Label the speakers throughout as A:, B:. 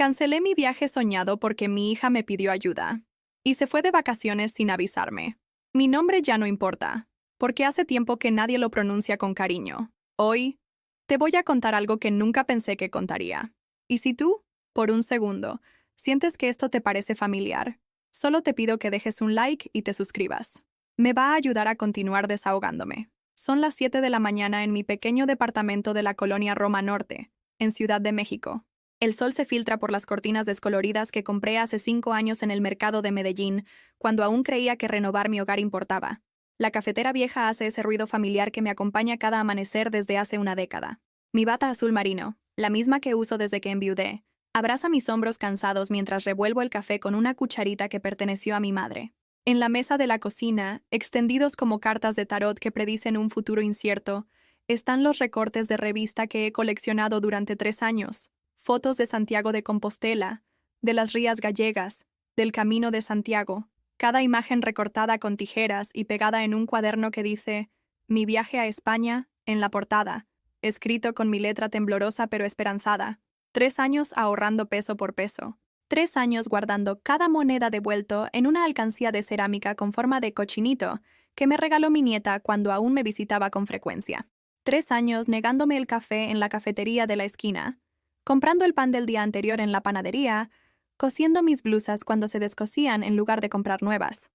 A: Cancelé mi viaje soñado porque mi hija me pidió ayuda. Y se fue de vacaciones sin avisarme. Mi nombre ya no importa, porque hace tiempo que nadie lo pronuncia con cariño. Hoy, te voy a contar algo que nunca pensé que contaría. Y si tú, por un segundo, sientes que esto te parece familiar, solo te pido que dejes un like y te suscribas. Me va a ayudar a continuar desahogándome. Son las 7 de la mañana en mi pequeño departamento de la colonia Roma Norte, en Ciudad de México. El sol se filtra por las cortinas descoloridas que compré hace 5 años en el mercado de Medellín, cuando aún creía que renovar mi hogar importaba. La cafetera vieja hace ese ruido familiar que me acompaña cada amanecer desde hace una década. Mi bata azul marino, la misma que uso desde que enviudé, abraza mis hombros cansados mientras revuelvo el café con una cucharita que perteneció a mi madre. En la mesa de la cocina, extendidos como cartas de tarot que predicen un futuro incierto, están los recortes de revista que he coleccionado durante 3 años. Fotos de Santiago de Compostela, de las Rías Gallegas, del Camino de Santiago, cada imagen recortada con tijeras y pegada en un cuaderno que dice «Mi viaje a España» en la portada, escrito con mi letra temblorosa pero esperanzada. 3 años ahorrando peso por peso. 3 años guardando cada moneda devuelto en una alcancía de cerámica con forma de cochinito que me regaló mi nieta cuando aún me visitaba con frecuencia. 3 años negándome el café en la cafetería de la esquina, comprando el pan del día anterior en la panadería, cosiendo mis blusas cuando se descosían en lugar de comprar nuevas.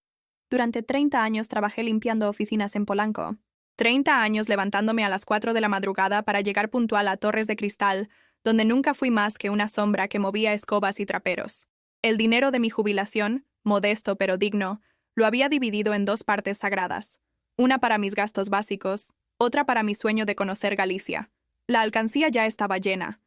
A: Durante 30 años trabajé limpiando oficinas en Polanco. 30 años levantándome a las 4 de la madrugada para llegar puntual a Torres de Cristal, donde nunca fui más que una sombra que movía escobas y traperos. El dinero de mi jubilación, modesto pero digno, lo había dividido en 2 partes sagradas. Una para mis gastos básicos, otra para mi sueño de conocer Galicia. La alcancía ya estaba llena.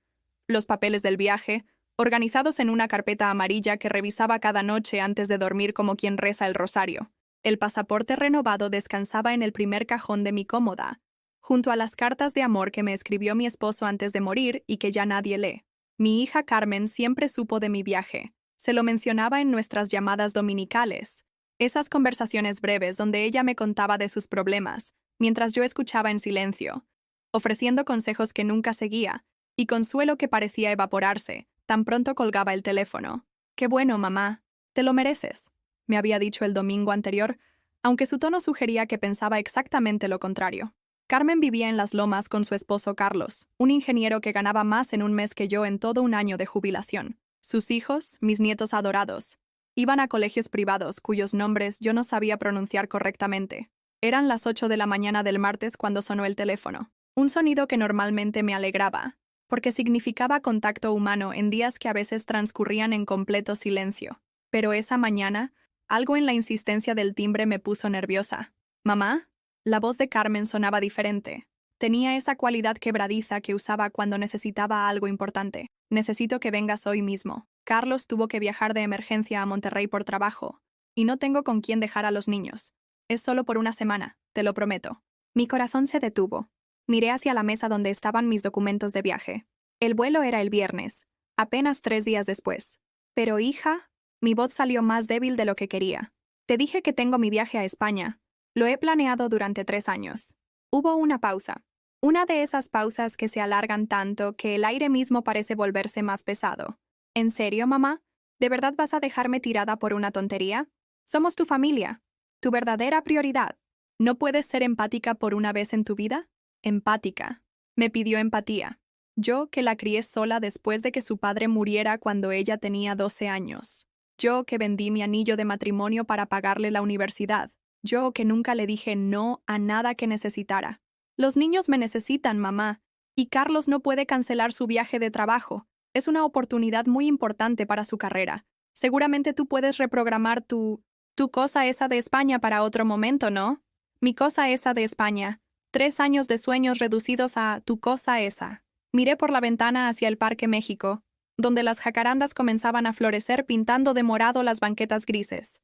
A: Los papeles del viaje, organizados en una carpeta amarilla que revisaba cada noche antes de dormir como quien reza el rosario. El pasaporte renovado descansaba en el primer cajón de mi cómoda, junto a las cartas de amor que me escribió mi esposo antes de morir y que ya nadie lee. Mi hija Carmen siempre supo de mi viaje. Se lo mencionaba en nuestras llamadas dominicales, esas conversaciones breves donde ella me contaba de sus problemas, mientras yo escuchaba en silencio, ofreciendo consejos que nunca seguía, y consuelo que parecía evaporarse, tan pronto colgaba el teléfono. «Qué bueno, mamá. Te lo mereces», me había dicho el domingo anterior, aunque su tono sugería que pensaba exactamente lo contrario. Carmen vivía en Las Lomas con su esposo Carlos, un ingeniero que ganaba más en un mes que yo en todo un año de jubilación. Sus hijos, mis nietos adorados, iban a colegios privados cuyos nombres yo no sabía pronunciar correctamente. Eran las 8 de la mañana del martes cuando sonó el teléfono. Un sonido que normalmente me alegraba, porque significaba contacto humano en días que a veces transcurrían en completo silencio. Pero esa mañana, algo en la insistencia del timbre me puso nerviosa. «¿Mamá?» La voz de Carmen sonaba diferente. Tenía esa cualidad quebradiza que usaba cuando necesitaba algo importante. «Necesito que vengas hoy mismo. Carlos tuvo que viajar de emergencia a Monterrey por trabajo, y no tengo con quién dejar a los niños. Es solo por una semana, te lo prometo». Mi corazón se detuvo. Miré hacia la mesa donde estaban mis documentos de viaje. El vuelo era el viernes, apenas 3 días después. «Pero, hija», mi voz salió más débil de lo que quería. «Te dije que tengo mi viaje a España. Lo he planeado durante 3 años». Hubo una pausa. Una de esas pausas que se alargan tanto que el aire mismo parece volverse más pesado. «¿En serio, mamá? ¿De verdad vas a dejarme tirada por una tontería? Somos tu familia, tu verdadera prioridad. ¿No puedes ser empática por una vez en tu vida?» Empática. Me pidió empatía. Yo, que la crié sola después de que su padre muriera cuando ella tenía 12 años. Yo, que vendí mi anillo de matrimonio para pagarle la universidad. Yo, que nunca le dije no a nada que necesitara. Los niños me necesitan, mamá, y Carlos no puede cancelar su viaje de trabajo. Es una oportunidad muy importante para su carrera. Seguramente tú puedes reprogramar tu cosa esa de España para otro momento, ¿no? Mi cosa esa de España. 3 años de sueños reducidos a tu cosa esa. Miré por la ventana hacia el Parque México, donde las jacarandas comenzaban a florecer pintando de morado las banquetas grises.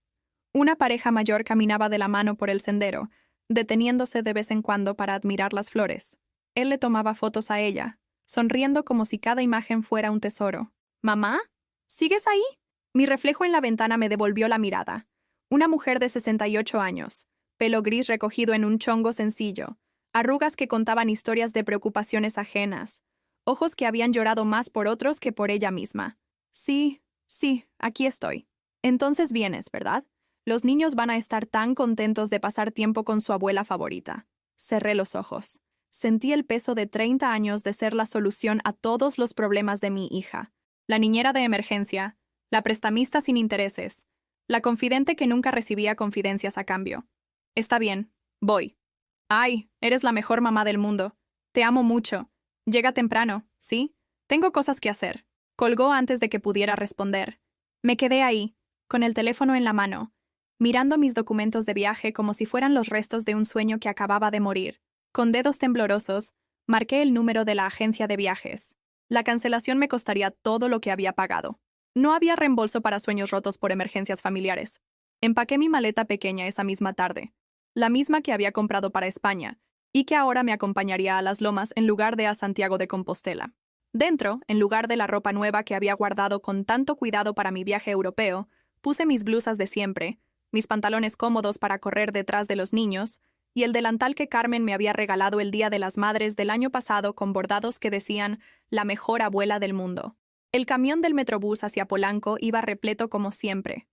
A: Una pareja mayor caminaba de la mano por el sendero, deteniéndose de vez en cuando para admirar las flores. Él le tomaba fotos a ella, sonriendo como si cada imagen fuera un tesoro. «¿Mamá? ¿Sigues ahí?» Mi reflejo en la ventana me devolvió la mirada. Una mujer de 68 años, pelo gris recogido en un chongo sencillo, arrugas que contaban historias de preocupaciones ajenas, ojos que habían llorado más por otros que por ella misma. Sí, sí, aquí estoy. Entonces vienes, ¿verdad? Los niños van a estar tan contentos de pasar tiempo con su abuela favorita. Cerré los ojos. Sentí el peso de 30 años de ser la solución a todos los problemas de mi hija. La niñera de emergencia, la prestamista sin intereses, la confidente que nunca recibía confidencias a cambio. Está bien, voy. Ay, eres la mejor mamá del mundo. Te amo mucho. Llega temprano, ¿sí? Tengo cosas que hacer. Colgó antes de que pudiera responder. Me quedé ahí, con el teléfono en la mano, mirando mis documentos de viaje como si fueran los restos de un sueño que acababa de morir. Con dedos temblorosos, marqué el número de la agencia de viajes. La cancelación me costaría todo lo que había pagado. No había reembolso para sueños rotos por emergencias familiares. Empaqué mi maleta pequeña esa misma tarde, la misma que había comprado para España, y que ahora me acompañaría a Las Lomas en lugar de a Santiago de Compostela. Dentro, en lugar de la ropa nueva que había guardado con tanto cuidado para mi viaje europeo, puse mis blusas de siempre, mis pantalones cómodos para correr detrás de los niños, y el delantal que Carmen me había regalado el Día de las Madres del año pasado con bordados que decían «La mejor abuela del mundo». El camión del Metrobús hacia Polanco iba repleto como siempre.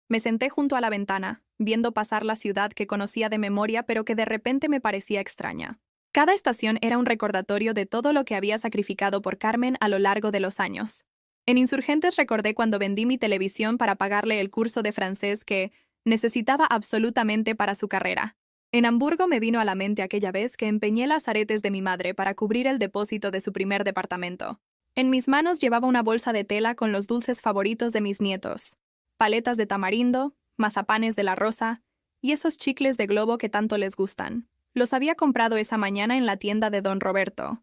A: Me senté junto a la ventana, viendo pasar la ciudad que conocía de memoria pero que de repente me parecía extraña. Cada estación era un recordatorio de todo lo que había sacrificado por Carmen a lo largo de los años. En Insurgentes recordé cuando vendí mi televisión para pagarle el curso de francés que necesitaba absolutamente para su carrera. En Hamburgo me vino a la mente aquella vez que empeñé las aretes de mi madre para cubrir el depósito de su primer departamento. En mis manos llevaba una bolsa de tela con los dulces favoritos de mis nietos: paletas de tamarindo, mazapanes de la Rosa y esos chicles de globo que tanto les gustan. Los había comprado esa mañana en la tienda de don Roberto,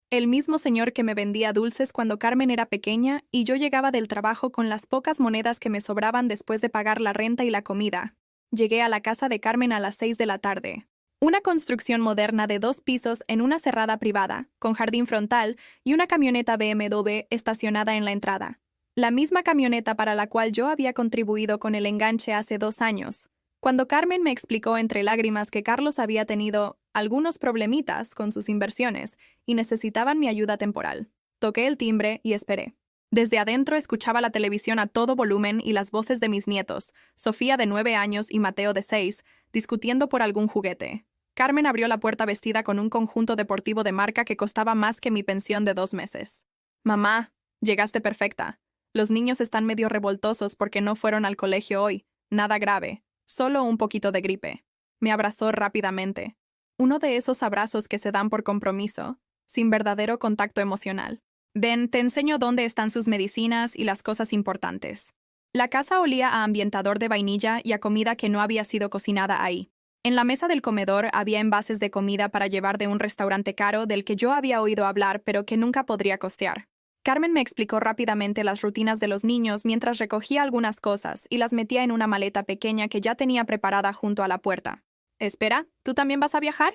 A: el mismo señor que me vendía dulces cuando Carmen era pequeña y yo llegaba del trabajo con las pocas monedas que me sobraban después de pagar la renta y la comida. Llegué a la casa de Carmen a las 6 de la tarde. Una construcción moderna de 2 pisos en una cerrada privada, con jardín frontal y una camioneta BMW estacionada en la entrada. La misma camioneta para la cual yo había contribuido con el enganche hace 2 años. Cuando Carmen me explicó entre lágrimas que Carlos había tenido algunos problemitas con sus inversiones y necesitaban mi ayuda temporal, toqué el timbre y esperé. Desde adentro escuchaba la televisión a todo volumen y las voces de mis nietos, Sofía de 9 años y Mateo de 6, discutiendo por algún juguete. Carmen abrió la puerta vestida con un conjunto deportivo de marca que costaba más que mi pensión de 2 meses. «Mamá, llegaste perfecta. Los niños están medio revoltosos porque no fueron al colegio hoy. Nada grave. Solo un poquito de gripe». Me abrazó rápidamente. Uno de esos abrazos que se dan por compromiso, sin verdadero contacto emocional. «Ven, te enseño dónde están sus medicinas y las cosas importantes». La casa olía a ambientador de vainilla y a comida que no había sido cocinada ahí. En la mesa del comedor había envases de comida para llevar de un restaurante caro del que yo había oído hablar pero que nunca podría costear. Carmen me explicó rápidamente las rutinas de los niños mientras recogía algunas cosas y las metía en una maleta pequeña que ya tenía preparada junto a la puerta. «Espera, ¿tú también vas a viajar?»,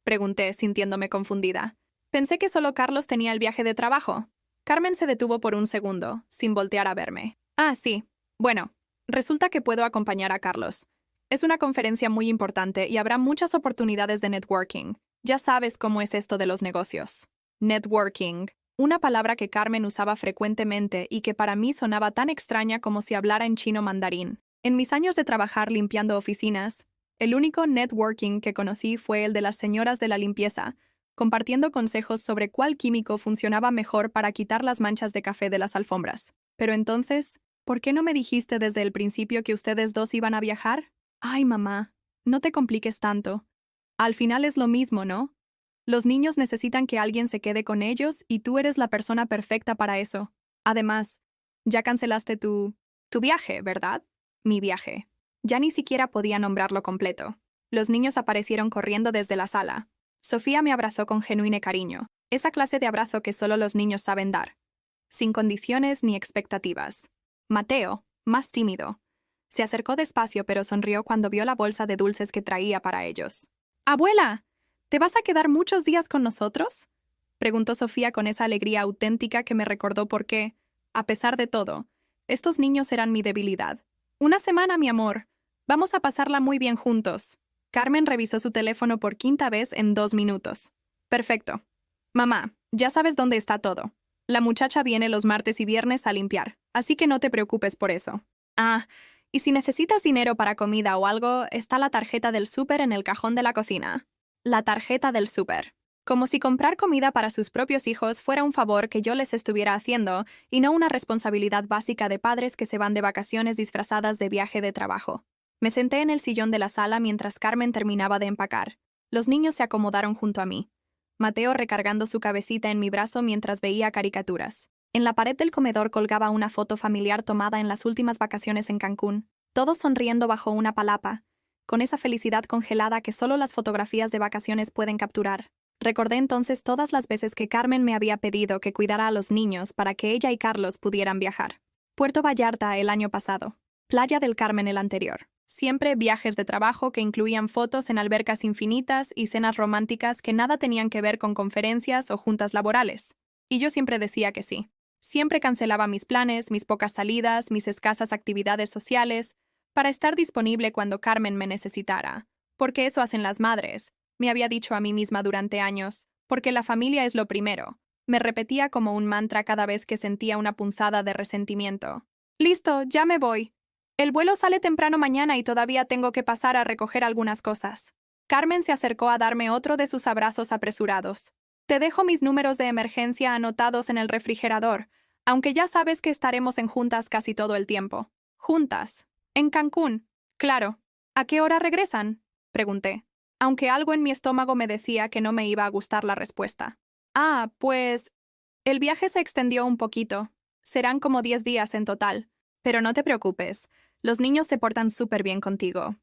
A: pregunté, sintiéndome confundida. Pensé que solo Carlos tenía el viaje de trabajo. Carmen se detuvo por un segundo, sin voltear a verme. «Ah, sí. Bueno, resulta que puedo acompañar a Carlos. Es una conferencia muy importante y habrá muchas oportunidades de networking. Ya sabes cómo es esto de los negocios». Networking, una palabra que Carmen usaba frecuentemente y que para mí sonaba tan extraña como si hablara en chino mandarín. En mis años de trabajar limpiando oficinas, el único networking que conocí fue el de las señoras de la limpieza, compartiendo consejos sobre cuál químico funcionaba mejor para quitar las manchas de café de las alfombras. Pero entonces, ¿por qué no me dijiste desde el principio que ustedes dos iban a viajar? Ay, mamá, no te compliques tanto. Al final es lo mismo, ¿no? Los niños necesitan que alguien se quede con ellos y tú eres la persona perfecta para eso. Además, ya cancelaste tu viaje, ¿verdad? Mi viaje. Ya ni siquiera podía nombrarlo completo. Los niños aparecieron corriendo desde la sala. Sofía me abrazó con genuino cariño, esa clase de abrazo que solo los niños saben dar, sin condiciones ni expectativas. Mateo, más tímido, se acercó despacio pero sonrió cuando vio la bolsa de dulces que traía para ellos. «Abuela, ¿te vas a quedar muchos días con nosotros?», preguntó Sofía con esa alegría auténtica que me recordó por qué, a pesar de todo, estos niños eran mi debilidad. «Una semana, mi amor. Vamos a pasarla muy bien juntos». Carmen revisó su teléfono por 5ª vez en 2 minutos. «Perfecto. Mamá, ya sabes dónde está todo. La muchacha viene los martes y viernes a limpiar, así que no te preocupes por eso. Ah, y si necesitas dinero para comida o algo, está la tarjeta del súper en el cajón de la cocina. La tarjeta del súper. Como si comprar comida para sus propios hijos fuera un favor que yo les estuviera haciendo y no una responsabilidad básica de padres que se van de vacaciones disfrazadas de viaje de trabajo. Me senté en el sillón de la sala mientras Carmen terminaba de empacar. Los niños se acomodaron junto a mí. Mateo recargando su cabecita en mi brazo mientras veía caricaturas. En la pared del comedor colgaba una foto familiar tomada en las últimas vacaciones en Cancún, todos sonriendo bajo una palapa, con esa felicidad congelada que solo las fotografías de vacaciones pueden capturar. Recordé entonces todas las veces que Carmen me había pedido que cuidara a los niños para que ella y Carlos pudieran viajar. Puerto Vallarta el año pasado. Playa del Carmen el anterior. Siempre viajes de trabajo que incluían fotos en albercas infinitas y cenas románticas que nada tenían que ver con conferencias o juntas laborales. Y yo siempre decía que sí. Siempre cancelaba mis planes, mis pocas salidas, mis escasas actividades sociales, para estar disponible cuando Carmen me necesitara. Porque eso hacen las madres, me había dicho a mí misma durante años, porque la familia es lo primero. Me repetía como un mantra cada vez que sentía una punzada de resentimiento. Listo, ya me voy. El vuelo sale temprano mañana y todavía tengo que pasar a recoger algunas cosas. Carmen se acercó a darme otro de sus abrazos apresurados. Te dejo mis números de emergencia anotados en el refrigerador, aunque ya sabes que estaremos en juntas casi todo el tiempo. Juntas. En Cancún. Claro. ¿A qué hora regresan? Pregunté, aunque algo en mi estómago me decía que no me iba a gustar la respuesta. Ah, pues... El viaje se extendió un poquito. Serán como 10 días en total. Pero no te preocupes. Los niños se portan súper bien contigo.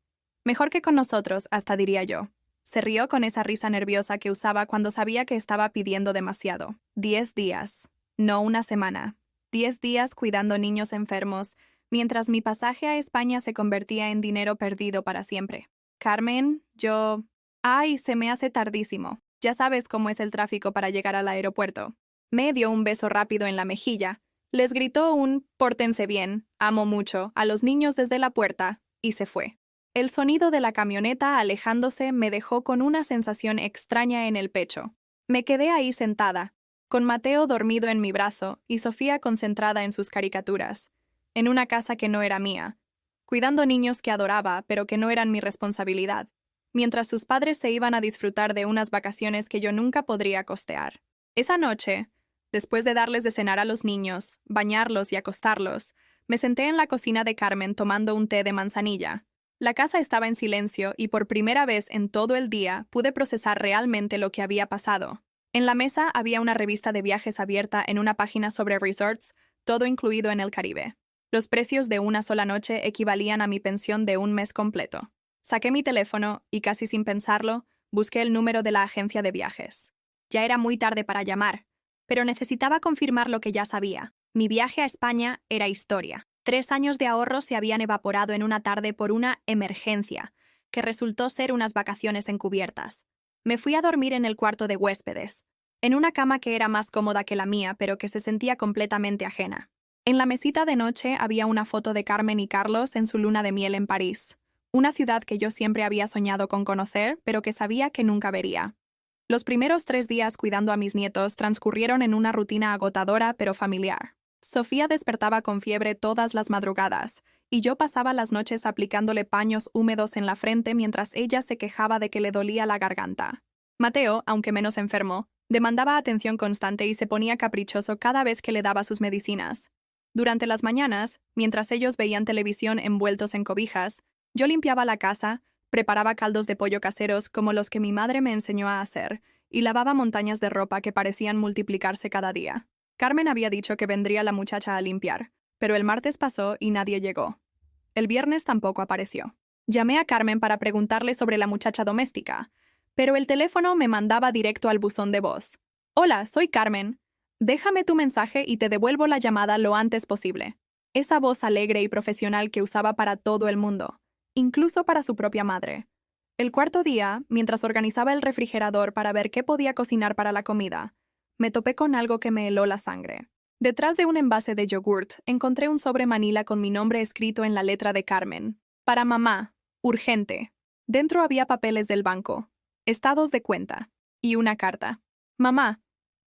A: Mejor que con nosotros, hasta diría yo. Se rió con esa risa nerviosa que usaba cuando sabía que estaba pidiendo demasiado. 10 días. No una semana. 10 días cuidando niños enfermos, mientras mi pasaje a España se convertía en dinero perdido para siempre. Carmen, yo... Ay, se me hace tardísimo. Ya sabes cómo es el tráfico para llegar al aeropuerto. Me dio un beso rápido en la mejilla. Les gritó un «pórtense bien, amo mucho» a los niños desde la puerta, y se fue. El sonido de la camioneta alejándose me dejó con una sensación extraña en el pecho. Me quedé ahí sentada, con Mateo dormido en mi brazo y Sofía concentrada en sus caricaturas, en una casa que no era mía, cuidando niños que adoraba pero que no eran mi responsabilidad, mientras sus padres se iban a disfrutar de unas vacaciones que yo nunca podría costear. Esa noche, después de darles de cenar a los niños, bañarlos y acostarlos, me senté en la cocina de Carmen tomando un té de manzanilla. La casa estaba en silencio y por primera vez en todo el día pude procesar realmente lo que había pasado. En la mesa había una revista de viajes abierta en una página sobre resorts, todo incluido en el Caribe. Los precios de una sola noche equivalían a mi pensión de un mes completo. Saqué mi teléfono y, casi sin pensarlo, busqué el número de la agencia de viajes. Ya era muy tarde para llamar, pero necesitaba confirmar lo que ya sabía. Mi viaje a España era historia. 3 años de ahorros se habían evaporado en una tarde por una emergencia, que resultó ser unas vacaciones encubiertas. Me fui a dormir en el cuarto de huéspedes, en una cama que era más cómoda que la mía, pero que se sentía completamente ajena. En la mesita de noche había una foto de Carmen y Carlos en su luna de miel en París, una ciudad que yo siempre había soñado con conocer, pero que sabía que nunca vería. Los primeros 3 días cuidando a mis nietos transcurrieron en una rutina agotadora pero familiar. Sofía despertaba con fiebre todas las madrugadas, y yo pasaba las noches aplicándole paños húmedos en la frente mientras ella se quejaba de que le dolía la garganta. Mateo, aunque menos enfermo, demandaba atención constante y se ponía caprichoso cada vez que le daba sus medicinas. Durante las mañanas, mientras ellos veían televisión envueltos en cobijas, yo limpiaba la casa, preparaba caldos de pollo caseros como los que mi madre me enseñó a hacer, y lavaba montañas de ropa que parecían multiplicarse cada día. Carmen había dicho que vendría la muchacha a limpiar, pero el martes pasó y nadie llegó. El viernes tampoco apareció. Llamé a Carmen para preguntarle sobre la muchacha doméstica, pero el teléfono me mandaba directo al buzón de voz. «Hola, soy Carmen. Déjame tu mensaje y te devuelvo la llamada lo antes posible». Esa voz alegre y profesional que usaba para todo el mundo, incluso para su propia madre. El cuarto día, mientras organizaba el refrigerador para ver qué podía cocinar para la comida, me topé con algo que me heló la sangre. Detrás de un envase de yogurt, encontré un sobre manila con mi nombre escrito en la letra de Carmen. Para mamá. Urgente. Dentro había papeles del banco, estados de cuenta y una carta. Mamá,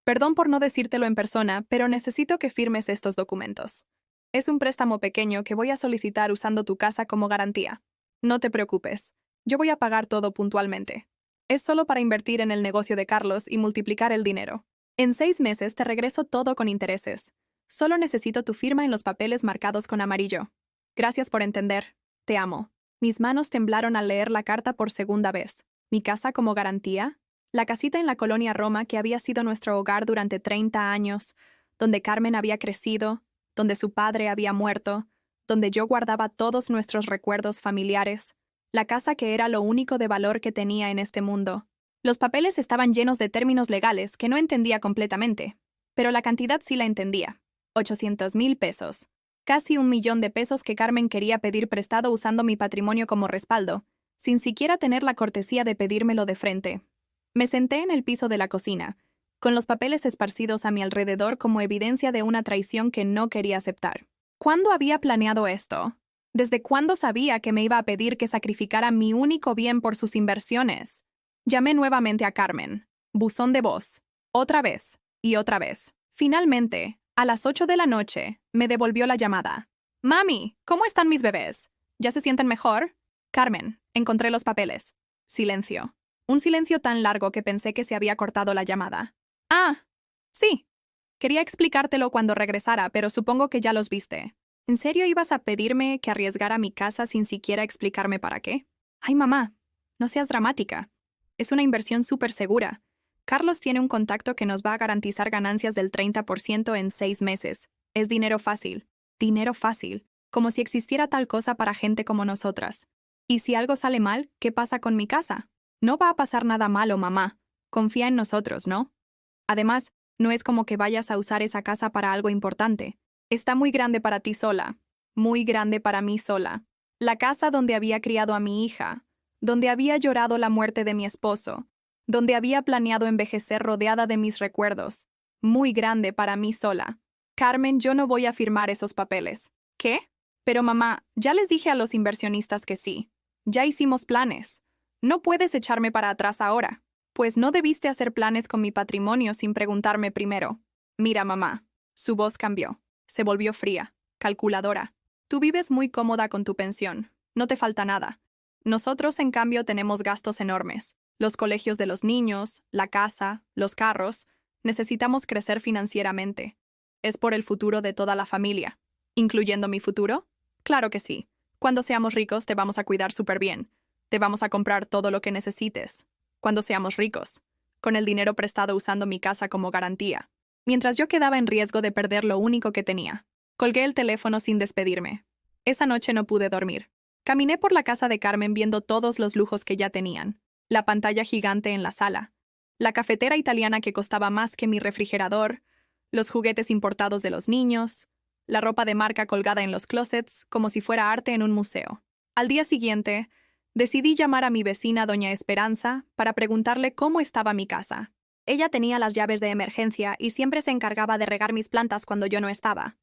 A: perdón por no decírtelo en persona, pero necesito que firmes estos documentos. Es un préstamo pequeño que voy a solicitar usando tu casa como garantía. No te preocupes. Yo voy a pagar todo puntualmente. Es solo para invertir en el negocio de Carlos y multiplicar el dinero. En 6 meses te regreso todo con intereses. Solo necesito tu firma en los papeles marcados con amarillo. Gracias por entender. Te amo. Mis manos temblaron al leer la carta por segunda vez. ¿Mi casa como garantía? La casita en la colonia Roma que había sido nuestro hogar durante 30 años, donde Carmen había crecido, donde su padre había muerto, donde yo guardaba todos nuestros recuerdos familiares, la casa que era lo único de valor que tenía en este mundo. Los papeles estaban llenos de términos legales que no entendía completamente, pero la cantidad sí la entendía. 800,000 pesos. Casi 1 millón de pesos que Carmen quería pedir prestado usando mi patrimonio como respaldo, sin siquiera tener la cortesía de pedírmelo de frente. Me senté en el piso de la cocina, con los papeles esparcidos a mi alrededor como evidencia de una traición que no quería aceptar. ¿Cuándo había planeado esto? ¿Desde cuándo sabía que me iba a pedir que sacrificara mi único bien por sus inversiones? Llamé nuevamente a Carmen. Buzón de voz. Otra vez. Y otra vez. Finalmente, a las 8 de la noche, me devolvió la llamada. «Mami, ¿cómo están mis bebés? ¿Ya se sienten mejor?» «Carmen, encontré los papeles». Silencio. Un silencio tan largo que pensé que se había cortado la llamada. «Ah, sí. Quería explicártelo cuando regresara, pero supongo que ya los viste. ¿En serio ibas a pedirme que arriesgara mi casa sin siquiera explicarme para qué? Ay, mamá, no seas dramática. Es una inversión súper segura. Carlos tiene un contacto que nos va a garantizar ganancias del 30% en 6 meses. Es dinero fácil. Dinero fácil. Como si existiera tal cosa para gente como nosotras. ¿Y si algo sale mal, qué pasa con mi casa? No va a pasar nada malo, mamá. Confía en nosotros, ¿no? Además, no es como que vayas a usar esa casa para algo importante. Está muy grande para ti sola. Muy grande para mí sola. La casa donde había criado a mi hija. Donde había llorado la muerte de mi esposo. Donde había planeado envejecer rodeada de mis recuerdos. Muy grande para mí sola. Carmen, yo no voy a firmar esos papeles. ¿Qué? Pero mamá, ya les dije a los inversionistas que sí. Ya hicimos planes. No puedes echarme para atrás ahora. Pues no debiste hacer planes con mi patrimonio sin preguntarme primero. Mira, mamá. Su voz cambió. Se volvió fría, calculadora. Tú vives muy cómoda con tu pensión. No te falta nada. Nosotros, en cambio, tenemos gastos enormes. Los colegios de los niños, la casa, los carros. Necesitamos crecer financieramente. Es por el futuro de toda la familia. ¿Incluyendo mi futuro? Claro que sí. Cuando seamos ricos te vamos a cuidar súper bien. Te vamos a comprar todo lo que necesites. Cuando seamos ricos. Con el dinero prestado usando mi casa como garantía. Mientras yo quedaba en riesgo de perder lo único que tenía. Colgué el teléfono sin despedirme. Esa noche no pude dormir. Caminé por la casa de Carmen viendo todos los lujos que ya tenían. La pantalla gigante en la sala. La cafetera italiana que costaba más que mi refrigerador. Los juguetes importados de los niños. La ropa de marca colgada en los closets como si fuera arte en un museo. Al día siguiente, decidí llamar a mi vecina doña Esperanza para preguntarle cómo estaba mi casa. Ella tenía las llaves de emergencia y siempre se encargaba de regar mis plantas cuando yo no estaba.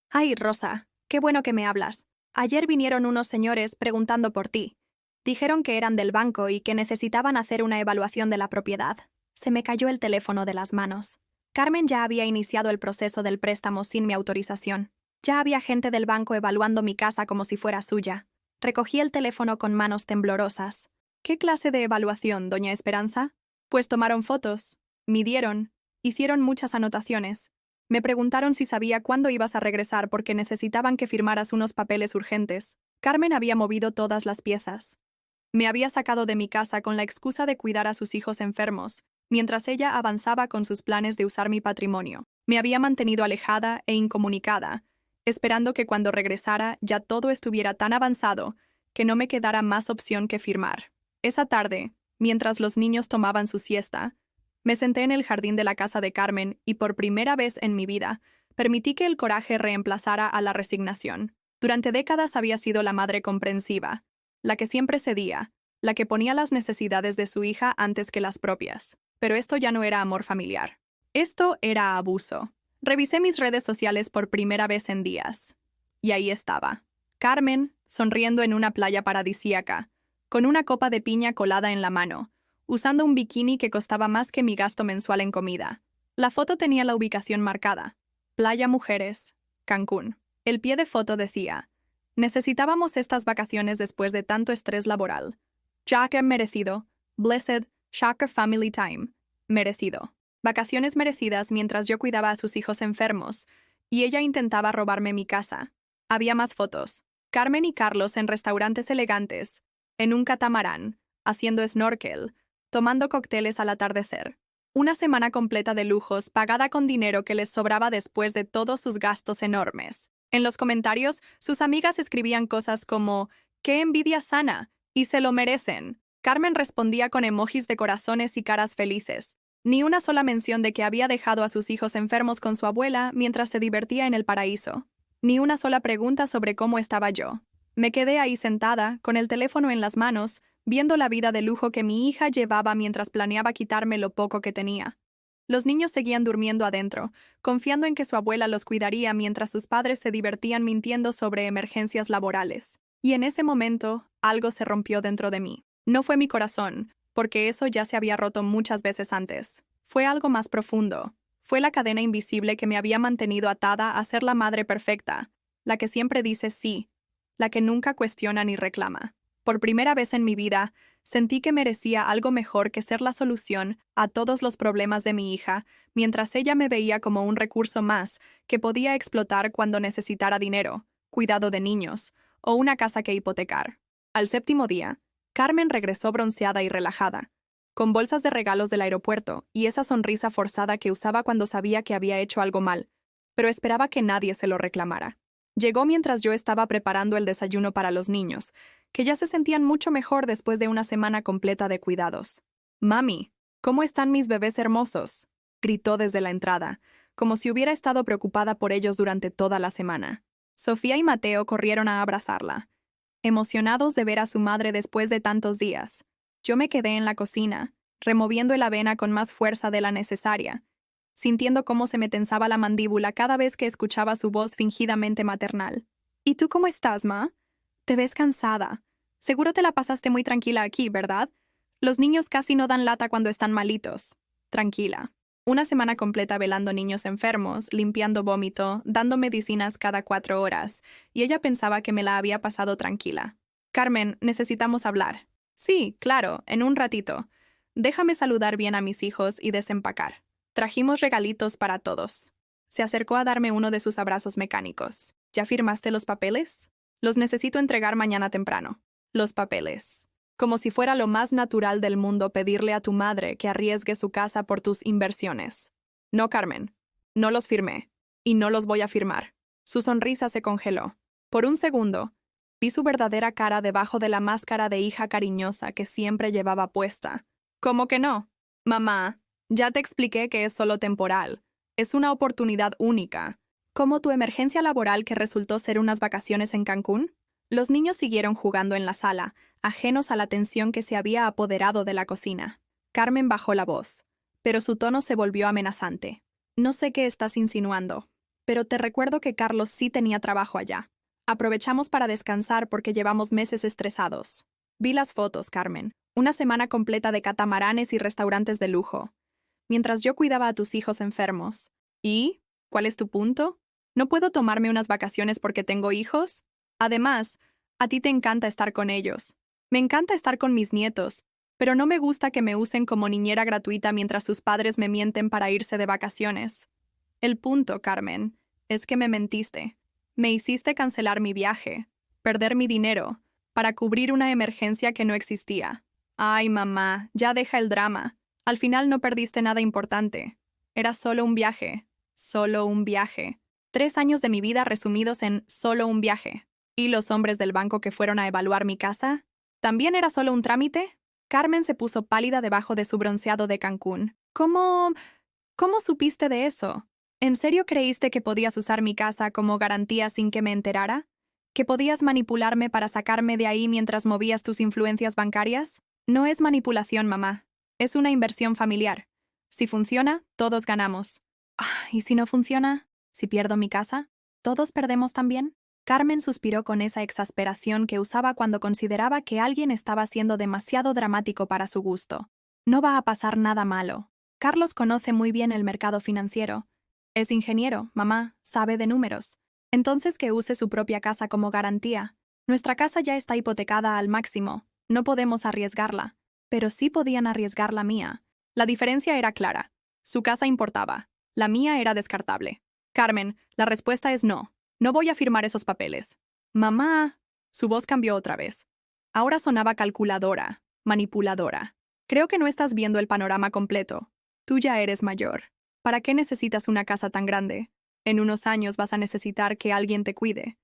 A: «Ay, Rosa, qué bueno que me hablas. Ayer vinieron unos señores preguntando por ti. Dijeron que eran del banco y que necesitaban hacer una evaluación de la propiedad». Se me cayó el teléfono de las manos. Carmen ya había iniciado el proceso del préstamo sin mi autorización. Ya había gente del banco evaluando mi casa como si fuera suya. Recogí el teléfono con manos temblorosas. «¿Qué clase de evaluación, doña Esperanza?» «Pues tomaron fotos, midieron, hicieron muchas anotaciones. Me preguntaron si sabía cuándo ibas a regresar porque necesitaban que firmaras unos papeles urgentes». Carmen había movido todas las piezas. Me había sacado de mi casa con la excusa de cuidar a sus hijos enfermos, mientras ella avanzaba con sus planes de usar mi patrimonio. Me había mantenido alejada e incomunicada, esperando que cuando regresara ya todo estuviera tan avanzado que no me quedara más opción que firmar. Esa tarde, mientras los niños tomaban su siesta, me senté en el jardín de la casa de Carmen y por primera vez en mi vida permití que el coraje reemplazara a la resignación. Durante décadas había sido la madre comprensiva, la que siempre cedía, la que ponía las necesidades de su hija antes que las propias. Pero esto ya no era amor familiar. Esto era abuso. Revisé mis redes sociales por primera vez en días. Y ahí estaba. Carmen, sonriendo en una playa paradisíaca, con una copa de piña colada en la mano, usando un bikini que costaba más que mi gasto mensual en comida. La foto tenía la ubicación marcada. Playa Mujeres, Cancún. El pie de foto decía: necesitábamos estas vacaciones después de tanto estrés laboral. Jack merecido. Blessed Shocker Family Time. Merecido. Vacaciones merecidas mientras yo cuidaba a sus hijos enfermos, y ella intentaba robarme mi casa. Había más fotos. Carmen y Carlos en restaurantes elegantes, en un catamarán, haciendo snorkel, tomando cócteles al atardecer. Una semana completa de lujos pagada con dinero que les sobraba después de todos sus gastos enormes. En los comentarios, sus amigas escribían cosas como «¡Qué envidia sana! Y se lo merecen». Carmen respondía con emojis de corazones y caras felices. Ni una sola mención de que había dejado a sus hijos enfermos con su abuela mientras se divertía en el paraíso. Ni una sola pregunta sobre cómo estaba yo. Me quedé ahí sentada, con el teléfono en las manos, viendo la vida de lujo que mi hija llevaba mientras planeaba quitarme lo poco que tenía. Los niños seguían durmiendo adentro, confiando en que su abuela los cuidaría mientras sus padres se divertían mintiendo sobre emergencias laborales. Y en ese momento, algo se rompió dentro de mí. No fue mi corazón, porque eso ya se había roto muchas veces antes. Fue algo más profundo. Fue la cadena invisible que me había mantenido atada a ser la madre perfecta, la que siempre dice sí, la que nunca cuestiona ni reclama. Por primera vez en mi vida, sentí que merecía algo mejor que ser la solución a todos los problemas de mi hija, mientras ella me veía como un recurso más que podía explotar cuando necesitara dinero, cuidado de niños o una casa que hipotecar. Al séptimo día, Carmen regresó bronceada y relajada, con bolsas de regalos del aeropuerto y esa sonrisa forzada que usaba cuando sabía que había hecho algo mal, pero esperaba que nadie se lo reclamara. Llegó mientras yo estaba preparando el desayuno para los niños, que ya se sentían mucho mejor después de una semana completa de cuidados. «Mami, ¿cómo están mis bebés hermosos?», gritó desde la entrada, como si hubiera estado preocupada por ellos durante toda la semana. Sofía y Mateo corrieron a abrazarla, emocionados de ver a su madre después de tantos días. Yo me quedé en la cocina, removiendo el avena con más fuerza de la necesaria, sintiendo cómo se me tensaba la mandíbula cada vez que escuchaba su voz fingidamente maternal. «¿Y tú cómo estás, ma? Te ves cansada. Seguro te la pasaste muy tranquila aquí, ¿verdad? Los niños casi no dan lata cuando están malitos». Tranquila. Una semana completa velando niños enfermos, limpiando vómito, dando medicinas cada 4 horas, y ella pensaba que me la había pasado tranquila. «Carmen, necesitamos hablar». «Sí, claro, en un ratito. Déjame saludar bien a mis hijos y desempacar. Trajimos regalitos para todos». Se acercó a darme uno de sus abrazos mecánicos. «¿Ya firmaste los papeles? Los necesito entregar mañana temprano». Los papeles. Como si fuera lo más natural del mundo pedirle a tu madre que arriesgue su casa por tus inversiones. «No, Carmen. No los firmé. Y no los voy a firmar». Su sonrisa se congeló. Por un segundo, vi su verdadera cara debajo de la máscara de hija cariñosa que siempre llevaba puesta. «¿Cómo que no? Mamá, ya te expliqué que es solo temporal. Es una oportunidad única. ¿Como tu emergencia laboral que resultó ser unas vacaciones en Cancún?» Los niños siguieron jugando en la sala, ajenos a la tensión que se había apoderado de la cocina. Carmen bajó la voz, pero su tono se volvió amenazante. «No sé qué estás insinuando, pero te recuerdo que Carlos sí tenía trabajo allá. Aprovechamos para descansar porque llevamos meses estresados». Vi las fotos, Carmen. Una semana completa de catamaranes y restaurantes de lujo, mientras yo cuidaba a tus hijos enfermos. ¿Y? ¿Cuál es tu punto? ¿No puedo tomarme unas vacaciones porque tengo hijos? Además, a ti te encanta estar con ellos. Me encanta estar con mis nietos, pero no me gusta que me usen como niñera gratuita mientras sus padres me mienten para irse de vacaciones. El punto, Carmen, es que me mentiste. Me hiciste cancelar mi viaje, perder mi dinero, para cubrir una emergencia que no existía. Ay, mamá, ya deja el drama. Al final no perdiste nada importante. Era solo un viaje. Solo un viaje. 3 años de mi vida resumidos en solo un viaje. ¿Y los hombres del banco que fueron a evaluar mi casa? ¿También era solo un trámite? Carmen se puso pálida debajo de su bronceado de Cancún. ¿Cómo supiste de eso? ¿En serio creíste que podías usar mi casa como garantía sin que me enterara? ¿Que podías manipularme para sacarme de ahí mientras movías tus influencias bancarias? No es manipulación, mamá. Es una inversión familiar. Si funciona, todos ganamos. ¿Y si no funciona? ¿Si pierdo mi casa? ¿Todos perdemos también? Carmen suspiró con esa exasperación que usaba cuando consideraba que alguien estaba siendo demasiado dramático para su gusto. No va a pasar nada malo. Carlos conoce muy bien el mercado financiero. Es ingeniero, mamá, sabe de números. Entonces que use su propia casa como garantía. Nuestra casa ya está hipotecada al máximo. No podemos arriesgarla. Pero sí podían arriesgar la mía. La diferencia era clara. Su casa importaba. La mía era descartable. Carmen, la respuesta es no. No voy a firmar esos papeles. Mamá. Su voz cambió otra vez. Ahora sonaba calculadora, manipuladora. Creo que no estás viendo el panorama completo. Tú ya eres mayor. ¿Para qué necesitas una casa tan grande? En unos años vas a necesitar que alguien te cuide.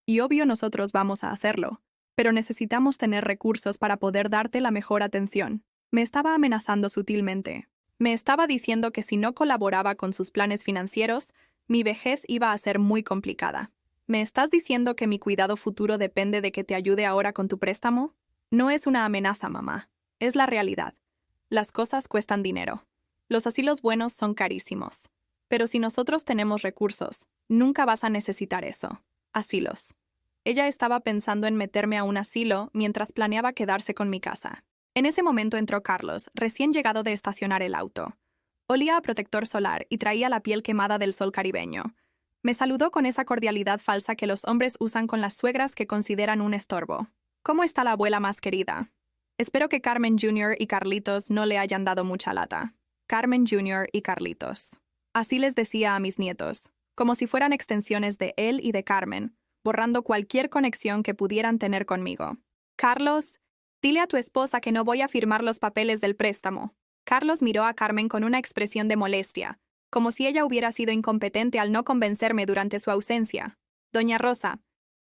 A: Y obvio nosotros vamos a hacerlo. Pero necesitamos tener recursos para poder darte la mejor atención. Me estaba amenazando sutilmente. Me estaba diciendo que si no colaboraba con sus planes financieros, mi vejez iba a ser muy complicada. ¿Me estás diciendo que mi cuidado futuro depende de que te ayude ahora con tu préstamo? No es una amenaza, mamá. Es la realidad. Las cosas cuestan dinero. Los asilos buenos son carísimos. Pero si nosotros tenemos recursos, nunca vas a necesitar eso. Asilos. Ella estaba pensando en meterme a un asilo mientras planeaba quedarse con mi casa. En ese momento entró Carlos, recién llegado de estacionar el auto. Olía a protector solar y traía la piel quemada del sol caribeño. Me saludó con esa cordialidad falsa que los hombres usan con las suegras que consideran un estorbo. ¿Cómo está la abuela más querida? Espero que Carmen Jr. y Carlitos no le hayan dado mucha lata. Carmen Jr. y Carlitos. Así les decía a mis nietos, como si fueran extensiones de él y de Carmen, borrando cualquier conexión que pudieran tener conmigo. Carlos, dile a tu esposa que no voy a firmar los papeles del préstamo. Carlos miró a Carmen con una expresión de molestia, como si ella hubiera sido incompetente al no convencerme durante su ausencia. Doña Rosa,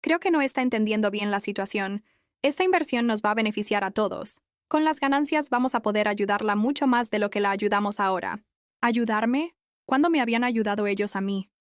A: creo que no está entendiendo bien la situación. Esta inversión nos va a beneficiar a todos. Con las ganancias vamos a poder ayudarla mucho más de lo que la ayudamos ahora. ¿Ayudarme? ¿Cuándo me habían ayudado ellos a mí?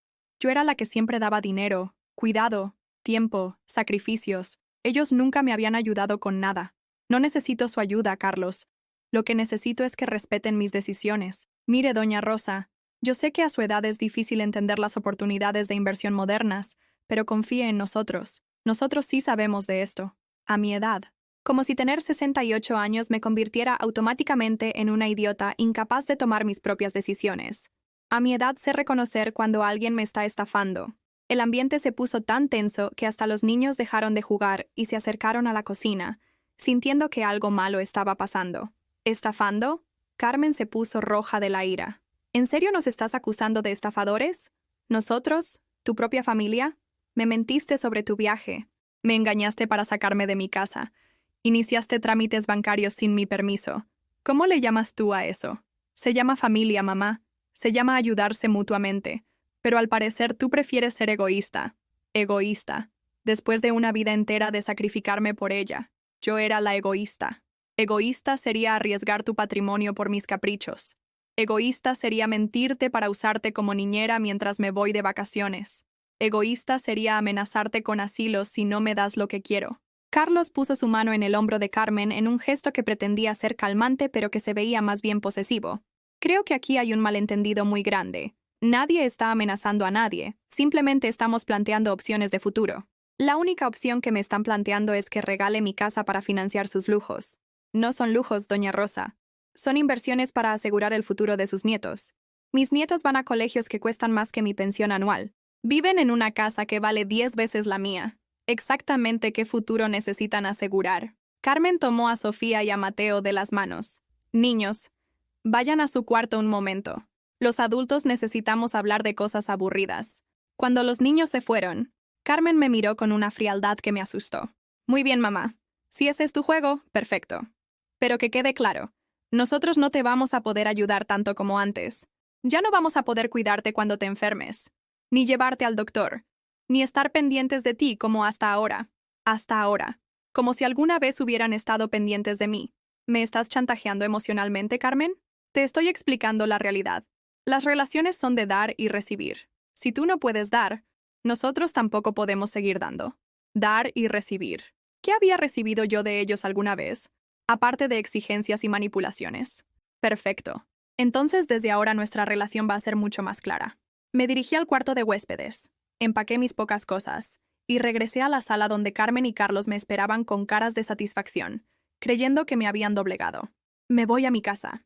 A: Yo era la que siempre daba dinero, cuidado, tiempo, sacrificios. Ellos nunca me habían ayudado con nada. No necesito su ayuda, Carlos. Lo que necesito es que respeten mis decisiones. Mire, doña Rosa, yo sé que a su edad es difícil entender las oportunidades de inversión modernas, pero confíe en nosotros. Nosotros sí sabemos de esto. A mi edad. Como si tener 68 años me convirtiera automáticamente en una idiota incapaz de tomar mis propias decisiones. A mi edad sé reconocer cuando alguien me está estafando. El ambiente se puso tan tenso que hasta los niños dejaron de jugar y se acercaron a la cocina, sintiendo que algo malo estaba pasando. ¿Estafando? Carmen se puso roja de la ira. ¿En serio nos estás acusando de estafadores? ¿Nosotros? ¿Tu propia familia? Me mentiste sobre tu viaje. Me engañaste para sacarme de mi casa. Iniciaste trámites bancarios sin mi permiso. ¿Cómo le llamas tú a eso? Se llama familia, mamá. Se llama ayudarse mutuamente. Pero al parecer tú prefieres ser egoísta. Egoísta. Después de una vida entera de sacrificarme por ella. Yo era la egoísta. Egoísta sería arriesgar tu patrimonio por mis caprichos. Egoísta sería mentirte para usarte como niñera mientras me voy de vacaciones. Egoísta sería amenazarte con asilo si no me das lo que quiero. Carlos puso su mano en el hombro de Carmen en un gesto que pretendía ser calmante pero que se veía más bien posesivo. Creo que aquí hay un malentendido muy grande. Nadie está amenazando a nadie, simplemente estamos planteando opciones de futuro. La única opción que me están planteando es que regale mi casa para financiar sus lujos. No son lujos, doña Rosa. Son inversiones para asegurar el futuro de sus nietos. Mis nietos van a colegios que cuestan más que mi pensión anual. Viven en una casa que vale 10 veces la mía. Exactamente qué futuro necesitan asegurar. Carmen tomó a Sofía y a Mateo de las manos. Niños, vayan a su cuarto un momento. Los adultos necesitamos hablar de cosas aburridas. Cuando los niños se fueron, Carmen me miró con una frialdad que me asustó. Muy bien, mamá. Si ese es tu juego, perfecto. Pero que quede claro, nosotros no te vamos a poder ayudar tanto como antes. Ya no vamos a poder cuidarte cuando te enfermes, ni llevarte al doctor, ni estar pendientes de ti como hasta ahora. Hasta ahora. Como si alguna vez hubieran estado pendientes de mí. ¿Me estás chantajeando emocionalmente, Carmen? Te estoy explicando la realidad. Las relaciones son de dar y recibir. Si tú no puedes dar, nosotros tampoco podemos seguir dando. Dar y recibir. ¿Qué había recibido yo de ellos alguna vez? Aparte de exigencias y manipulaciones. Perfecto. Entonces desde ahora nuestra relación va a ser mucho más clara. Me dirigí al cuarto de huéspedes. Empaqué mis pocas cosas y regresé a la sala donde Carmen y Carlos me esperaban con caras de satisfacción, creyendo que me habían doblegado. Me voy a mi casa.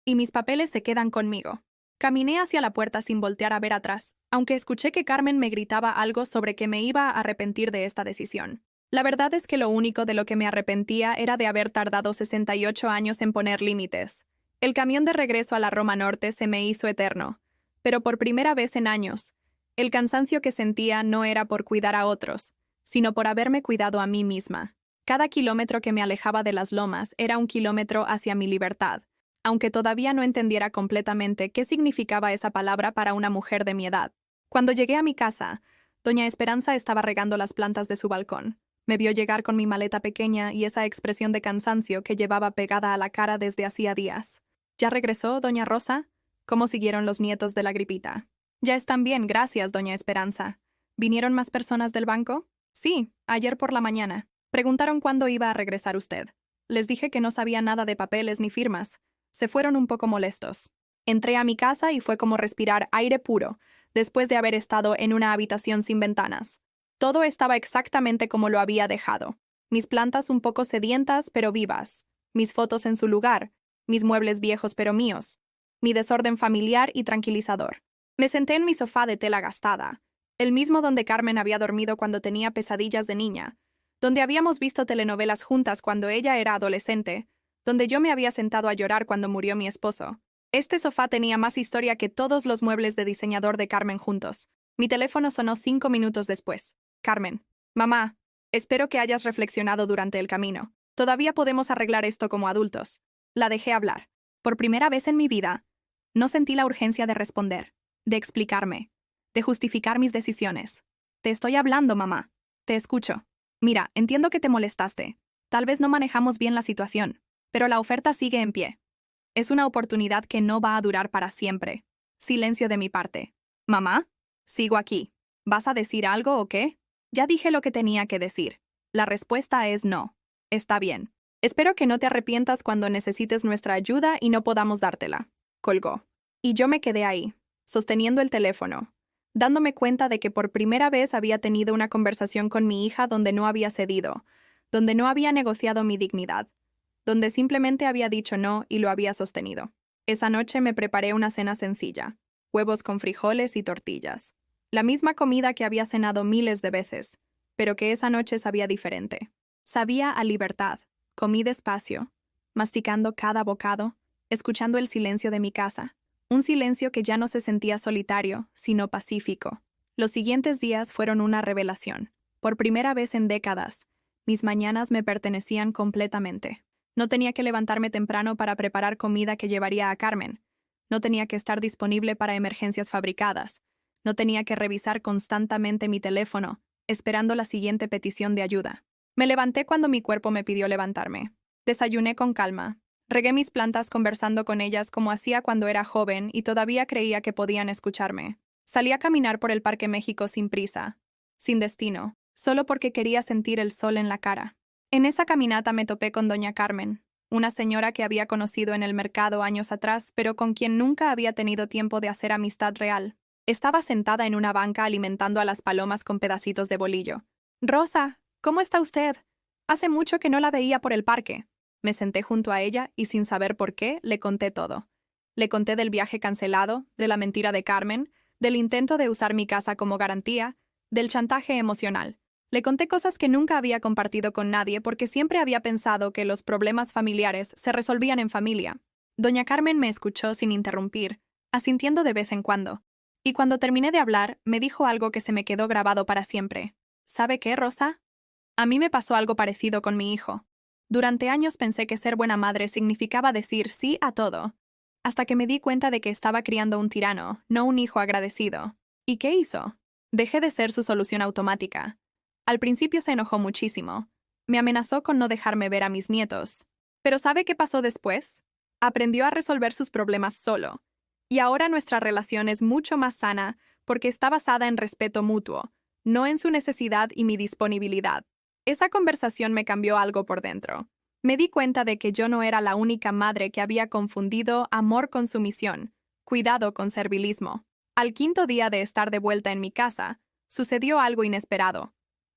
A: Y mis papeles se quedan conmigo. Caminé hacia la puerta sin voltear a ver atrás, aunque escuché que Carmen me gritaba algo sobre que me iba a arrepentir de esta decisión. La verdad es que lo único de lo que me arrepentía era de haber tardado 68 años en poner límites. El camión de regreso a la Roma Norte se me hizo eterno, pero por primera vez en años, el cansancio que sentía no era por cuidar a otros, sino por haberme cuidado a mí misma. Cada kilómetro que me alejaba de las lomas era un kilómetro hacia mi libertad, aunque todavía no entendiera completamente qué significaba esa palabra para una mujer de mi edad. Cuando llegué a mi casa, doña Esperanza estaba regando las plantas de su balcón. Me vio llegar con mi maleta pequeña y esa expresión de cansancio que llevaba pegada a la cara desde hacía días. ¿Ya regresó, doña Rosa? ¿Cómo siguieron los nietos de la gripita? Ya están bien, gracias, doña Esperanza. ¿Vinieron más personas del banco? Sí, ayer por la mañana. Preguntaron cuándo iba a regresar usted. Les dije que no sabía nada de papeles ni firmas. Se fueron un poco molestos. Entré a mi casa y fue como respirar aire puro, después de haber estado en una habitación sin ventanas. Todo estaba exactamente como lo había dejado. Mis plantas un poco sedientas pero vivas. Mis fotos en su lugar. Mis muebles viejos pero míos. Mi desorden familiar y tranquilizador. Me senté en mi sofá de tela gastada, el mismo donde Carmen había dormido cuando tenía pesadillas de niña, donde habíamos visto telenovelas juntas cuando ella era adolescente, donde yo me había sentado a llorar cuando murió mi esposo. Este sofá tenía más historia que todos los muebles de diseñador de Carmen juntos. Mi teléfono sonó 5 minutos después. Carmen. Mamá, espero que hayas reflexionado durante el camino. Todavía podemos arreglar esto como adultos. La dejé hablar. Por primera vez en mi vida, no sentí la urgencia de responder, de explicarme, de justificar mis decisiones. Te estoy hablando, mamá. Te escucho. Mira, entiendo que te molestaste. Tal vez no manejamos bien la situación, pero la oferta sigue en pie. Es una oportunidad que no va a durar para siempre. Silencio de mi parte. Mamá, sigo aquí. ¿Vas a decir algo o qué? Ya dije lo que tenía que decir. La respuesta es no. Está bien. Espero que no te arrepientas cuando necesites nuestra ayuda y no podamos dártela. Colgó. Y yo me quedé ahí, sosteniendo el teléfono, dándome cuenta de que por primera vez había tenido una conversación con mi hija donde no había cedido, donde no había negociado mi dignidad, donde simplemente había dicho no y lo había sostenido. Esa noche me preparé una cena sencilla, huevos con frijoles y tortillas. La misma comida que había cenado miles de veces, pero que esa noche sabía diferente. Sabía a libertad. Comí despacio, masticando cada bocado, escuchando el silencio de mi casa. Un silencio que ya no se sentía solitario, sino pacífico. Los siguientes días fueron una revelación. Por primera vez en décadas, mis mañanas me pertenecían completamente. No tenía que levantarme temprano para preparar comida que llevaría a Carmen. No tenía que estar disponible para emergencias fabricadas. No tenía que revisar constantemente mi teléfono, esperando la siguiente petición de ayuda. Me levanté cuando mi cuerpo me pidió levantarme. Desayuné con calma. Regué mis plantas conversando con ellas como hacía cuando era joven y todavía creía que podían escucharme. Salí a caminar por el Parque México sin prisa, sin destino, solo porque quería sentir el sol en la cara. En esa caminata me topé con doña Carmen, una señora que había conocido en el mercado años atrás, pero con quien nunca había tenido tiempo de hacer amistad real. Estaba sentada en una banca alimentando a las palomas con pedacitos de bolillo. «Rosa, ¿cómo está usted? Hace mucho que no la veía por el parque». Me senté junto a ella y sin saber por qué, le conté todo. Le conté del viaje cancelado, de la mentira de Carmen, del intento de usar mi casa como garantía, del chantaje emocional. Le conté cosas que nunca había compartido con nadie porque siempre había pensado que los problemas familiares se resolvían en familia. Doña Carmen me escuchó sin interrumpir, asintiendo de vez en cuando. Y cuando terminé de hablar, me dijo algo que se me quedó grabado para siempre. ¿Sabe qué, Rosa? A mí me pasó algo parecido con mi hijo. Durante años pensé que ser buena madre significaba decir sí a todo, hasta que me di cuenta de que estaba criando un tirano, no un hijo agradecido. ¿Y qué hizo? Dejé de ser su solución automática. Al principio se enojó muchísimo. Me amenazó con no dejarme ver a mis nietos. ¿Pero sabe qué pasó después? Aprendió a resolver sus problemas solo. Y ahora nuestra relación es mucho más sana porque está basada en respeto mutuo, no en su necesidad y mi disponibilidad. Esa conversación me cambió algo por dentro. Me di cuenta de que yo no era la única madre que había confundido amor con sumisión, cuidado con servilismo. Al quinto día de estar de vuelta en mi casa, sucedió algo inesperado.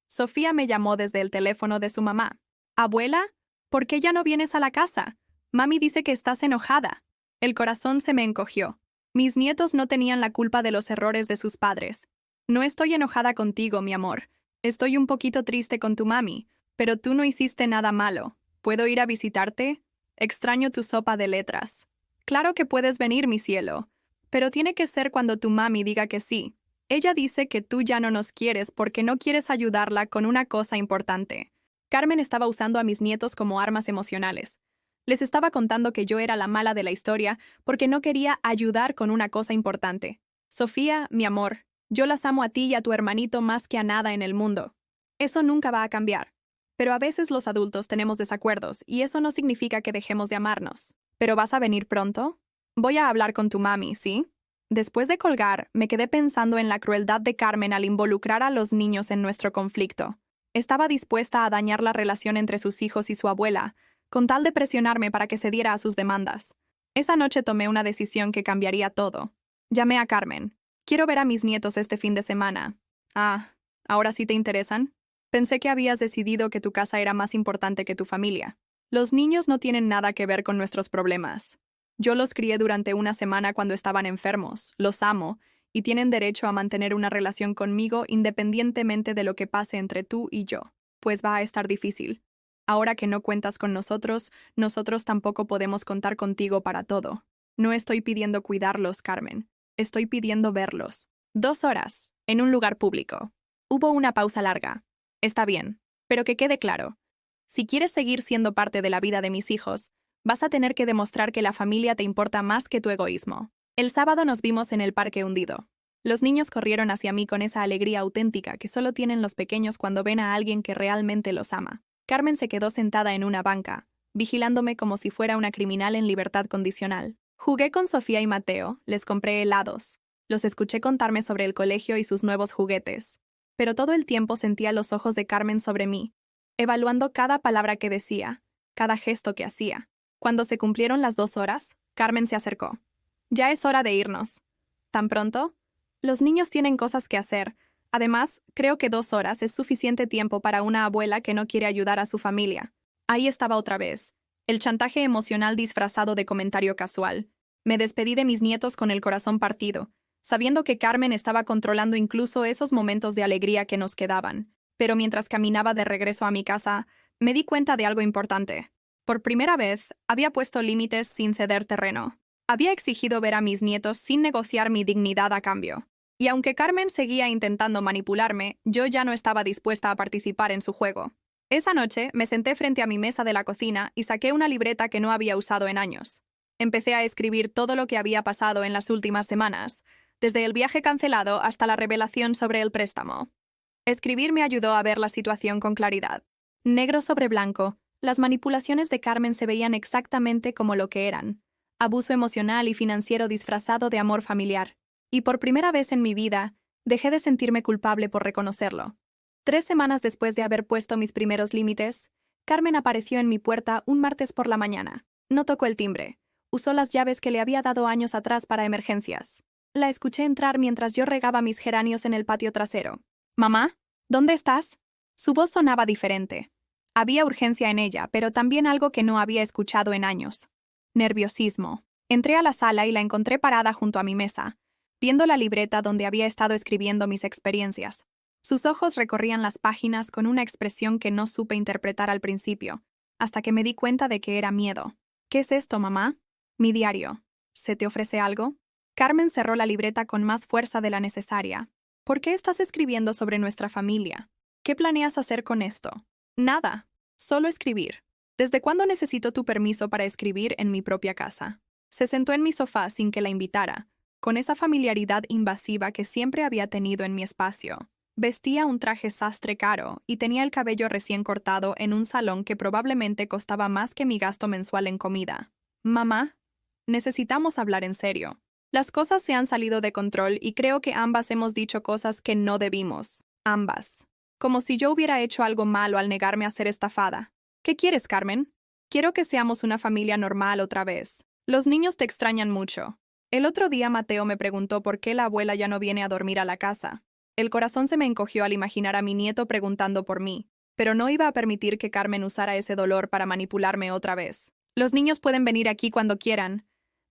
A: Sofía me llamó desde el teléfono de su mamá. «Abuela, ¿por qué ya no vienes a la casa? Mami dice que estás enojada». El corazón se me encogió. Mis nietos no tenían la culpa de los errores de sus padres. No estoy enojada contigo, mi amor. Estoy un poquito triste con tu mami, pero tú no hiciste nada malo. ¿Puedo ir a visitarte? Extraño tu sopa de letras. Claro que puedes venir, mi cielo. Pero tiene que ser cuando tu mami diga que sí. Ella dice que tú ya no nos quieres porque no quieres ayudarla con una cosa importante. Carmen estaba usando a mis nietos como armas emocionales. Les estaba contando que yo era la mala de la historia porque no quería ayudar con una cosa importante. Sofía, mi amor, yo las amo a ti y a tu hermanito más que a nada en el mundo. Eso nunca va a cambiar. Pero a veces los adultos tenemos desacuerdos y eso no significa que dejemos de amarnos. ¿Pero vas a venir pronto? Voy a hablar con tu mami, ¿sí? Después de colgar, me quedé pensando en la crueldad de Carmen al involucrar a los niños en nuestro conflicto. Estaba dispuesta a dañar la relación entre sus hijos y su abuela, con tal de presionarme para que cediera a sus demandas. Esa noche tomé una decisión que cambiaría todo. Llamé a Carmen. Quiero ver a mis nietos este fin de semana. Ah, ¿ahora sí te interesan? Pensé que habías decidido que tu casa era más importante que tu familia. Los niños no tienen nada que ver con nuestros problemas. Yo los crié durante una semana cuando estaban enfermos, los amo, y tienen derecho a mantener una relación conmigo independientemente de lo que pase entre tú y yo. Pues va a estar difícil. Ahora que no cuentas con nosotros, nosotros tampoco podemos contar contigo para todo. No estoy pidiendo cuidarlos, Carmen. Estoy pidiendo verlos. 2 horas, en un lugar público. Hubo una pausa larga. Está bien, pero que quede claro. Si quieres seguir siendo parte de la vida de mis hijos, vas a tener que demostrar que la familia te importa más que tu egoísmo. El sábado nos vimos en el parque hundido. Los niños corrieron hacia mí con esa alegría auténtica que solo tienen los pequeños cuando ven a alguien que realmente los ama. Carmen se quedó sentada en una banca, vigilándome como si fuera una criminal en libertad condicional. Jugué con Sofía y Mateo, les compré helados. Los escuché contarme sobre el colegio y sus nuevos juguetes. Pero todo el tiempo sentía los ojos de Carmen sobre mí, evaluando cada palabra que decía, cada gesto que hacía. Cuando se cumplieron las 2 horas, Carmen se acercó. Ya es hora de irnos. ¿Tan pronto? Los niños tienen cosas que hacer. Además, creo que 2 horas es suficiente tiempo para una abuela que no quiere ayudar a su familia. Ahí estaba otra vez, el chantaje emocional disfrazado de comentario casual. Me despedí de mis nietos con el corazón partido, sabiendo que Carmen estaba controlando incluso esos momentos de alegría que nos quedaban. Pero mientras caminaba de regreso a mi casa, me di cuenta de algo importante. Por primera vez, había puesto límites sin ceder terreno. Había exigido ver a mis nietos sin negociar mi dignidad a cambio. Y aunque Carmen seguía intentando manipularme, yo ya no estaba dispuesta a participar en su juego. Esa noche me senté frente a mi mesa de la cocina y saqué una libreta que no había usado en años. Empecé a escribir todo lo que había pasado en las últimas semanas, desde el viaje cancelado hasta la revelación sobre el préstamo. Escribir me ayudó a ver la situación con claridad. Negro sobre blanco, las manipulaciones de Carmen se veían exactamente como lo que eran: abuso emocional y financiero disfrazado de amor familiar. Y por primera vez en mi vida, dejé de sentirme culpable por reconocerlo. 3 semanas después de haber puesto mis primeros límites, Carmen apareció en mi puerta un martes por la mañana. No tocó el timbre. Usó las llaves que le había dado años atrás para emergencias. La escuché entrar mientras yo regaba mis geranios en el patio trasero. «Mamá, ¿dónde estás?» Su voz sonaba diferente. Había urgencia en ella, pero también algo que no había escuchado en años. Nerviosismo. Entré a la sala y la encontré parada junto a mi mesa, viendo la libreta donde había estado escribiendo mis experiencias. Sus ojos recorrían las páginas con una expresión que no supe interpretar al principio, hasta que me di cuenta de que era miedo. «¿Qué es esto, mamá?» «Mi diario. ¿Se te ofrece algo?» Carmen cerró la libreta con más fuerza de la necesaria. «¿Por qué estás escribiendo sobre nuestra familia? ¿Qué planeas hacer con esto?» «Nada. Solo escribir. ¿Desde cuándo necesito tu permiso para escribir en mi propia casa?» Se sentó en mi sofá sin que la invitara, con esa familiaridad invasiva que siempre había tenido en mi espacio. Vestía un traje sastre caro y tenía el cabello recién cortado en un salón que probablemente costaba más que mi gasto mensual en comida. «Mamá, necesitamos hablar en serio. Las cosas se han salido de control y creo que ambas hemos dicho cosas que no debimos. Ambas. Como si yo hubiera hecho algo malo al negarme a ser estafada. ¿Qué quieres, Carmen?» «Quiero que seamos una familia normal otra vez. Los niños te extrañan mucho». El otro día Mateo me preguntó por qué la abuela ya no viene a dormir a la casa. El corazón se me encogió al imaginar a mi nieto preguntando por mí, pero no iba a permitir que Carmen usara ese dolor para manipularme otra vez. «Los niños pueden venir aquí cuando quieran.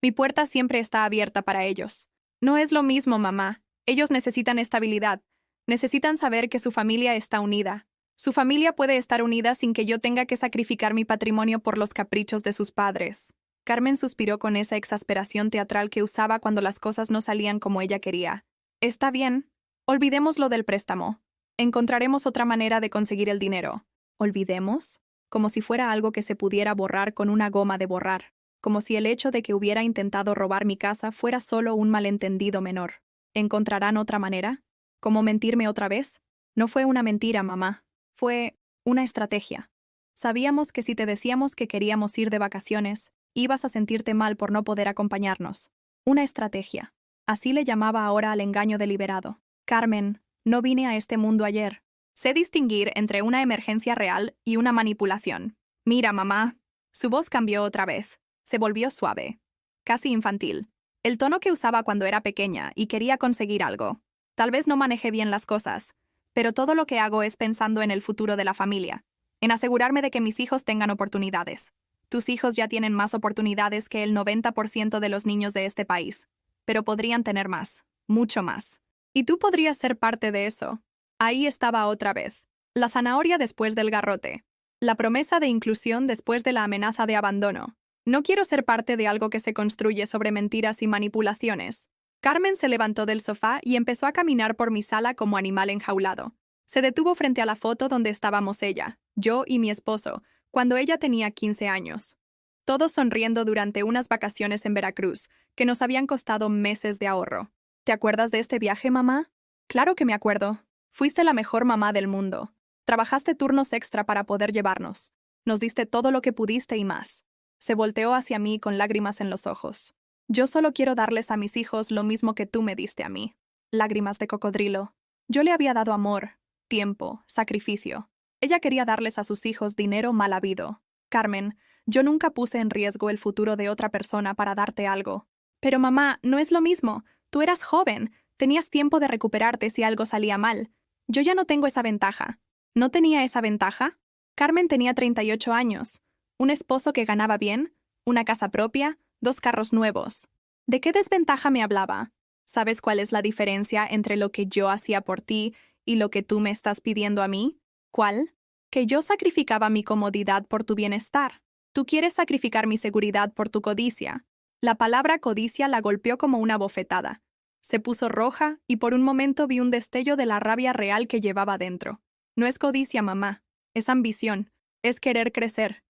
A: Mi puerta siempre está abierta para ellos. No es lo mismo, mamá. Ellos necesitan estabilidad. Necesitan saber que su familia está unida. Su familia puede estar unida sin que yo tenga que sacrificar mi patrimonio por los caprichos de sus padres. Carmen suspiró con esa exasperación teatral que usaba cuando las cosas no salían como ella quería. Está bien. Olvidemos lo del préstamo. Encontraremos otra manera de conseguir el dinero. ¿Olvidemos? Como si fuera algo que se pudiera borrar con una goma de borrar. Como si el hecho de que hubiera intentado robar mi casa fuera solo un malentendido menor. ¿Encontrarán otra manera? ¿Cómo mentirme otra vez? No fue una mentira, mamá. Fue una estrategia. Sabíamos que si te decíamos que queríamos ir de vacaciones, ibas a sentirte mal por no poder acompañarnos. Una estrategia. Así le llamaba ahora al engaño deliberado. Carmen, no vine a este mundo ayer. Sé distinguir entre una emergencia real y una manipulación. Mira, mamá. Su voz cambió otra vez. Se volvió suave. Casi infantil. El tono que usaba cuando era pequeña y quería conseguir algo. Tal vez no manejé bien las cosas, pero todo lo que hago es pensando en el futuro de la familia, en asegurarme de que mis hijos tengan oportunidades. Tus hijos ya tienen más oportunidades que el 90% de los niños de este país, pero podrían tener más, mucho más. Y tú podrías ser parte de eso. Ahí estaba otra vez. La zanahoria después del garrote. La promesa de inclusión después de la amenaza de abandono. No quiero ser parte de algo que se construye sobre mentiras y manipulaciones. Carmen se levantó del sofá y empezó a caminar por mi sala como animal enjaulado. Se detuvo frente a la foto donde estábamos ella, yo y mi esposo, cuando ella tenía 15 años. Todos sonriendo durante unas vacaciones en Veracruz, que nos habían costado meses de ahorro. ¿Te acuerdas de este viaje, mamá? Claro que me acuerdo. Fuiste la mejor mamá del mundo. Trabajaste turnos extra para poder llevarnos. Nos diste todo lo que pudiste y más. Se volteó hacia mí con lágrimas en los ojos. Yo solo quiero darles a mis hijos lo mismo que tú me diste a mí. Lágrimas de cocodrilo. Yo le había dado amor, tiempo, sacrificio. Ella quería darles a sus hijos dinero mal habido. Carmen, yo nunca puse en riesgo el futuro de otra persona para darte algo. Pero mamá, no es lo mismo. Tú eras joven. Tenías tiempo de recuperarte si algo salía mal. Yo ya no tengo esa ventaja. ¿No tenía esa ventaja? Carmen tenía 38 años. Un esposo que ganaba bien, una casa propia, 2 carros nuevos. ¿De qué desventaja me hablaba? ¿Sabes cuál es la diferencia entre lo que yo hacía por ti y lo que tú me estás pidiendo a mí? ¿Cuál? Que yo sacrificaba mi comodidad por tu bienestar. Tú quieres sacrificar mi seguridad por tu codicia. La palabra codicia la golpeó como una bofetada. Se puso roja y por un momento vi un destello de la rabia real que llevaba dentro. No es codicia, mamá. Es ambición. Es querer crecer.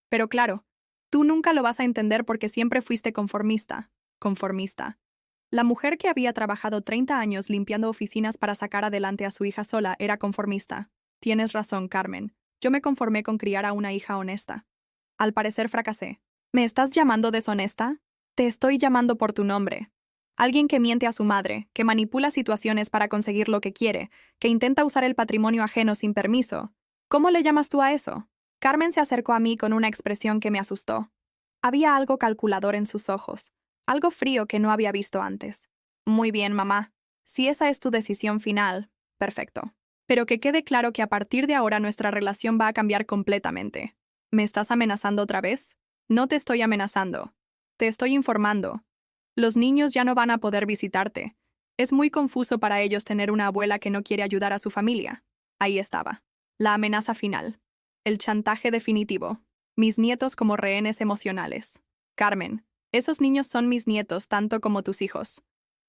A: Pero claro, tú nunca lo vas a entender porque siempre fuiste conformista. Conformista. La mujer que había trabajado 30 años limpiando oficinas para sacar adelante a su hija sola era conformista. Tienes razón, Carmen. Yo me conformé con criar a una hija honesta. Al parecer fracasé. ¿Me estás llamando deshonesta? Te estoy llamando por tu nombre. Alguien que miente a su madre, que manipula situaciones para conseguir lo que quiere, que intenta usar el patrimonio ajeno sin permiso. ¿Cómo le llamas tú a eso? Carmen se acercó a mí con una expresión que me asustó. Había algo calculador en sus ojos, algo frío que no había visto antes. Muy bien, mamá. Si esa es tu decisión final, perfecto. Pero que quede claro que a partir de ahora nuestra relación va a cambiar completamente. ¿Me estás amenazando otra vez? No te estoy amenazando. Te estoy informando. Los niños ya no van a poder visitarte. Es muy confuso para ellos tener una abuela que no quiere ayudar a su familia. Ahí estaba. La amenaza final. El chantaje definitivo. Mis nietos como rehenes emocionales. Carmen, esos niños son mis nietos tanto como tus hijos.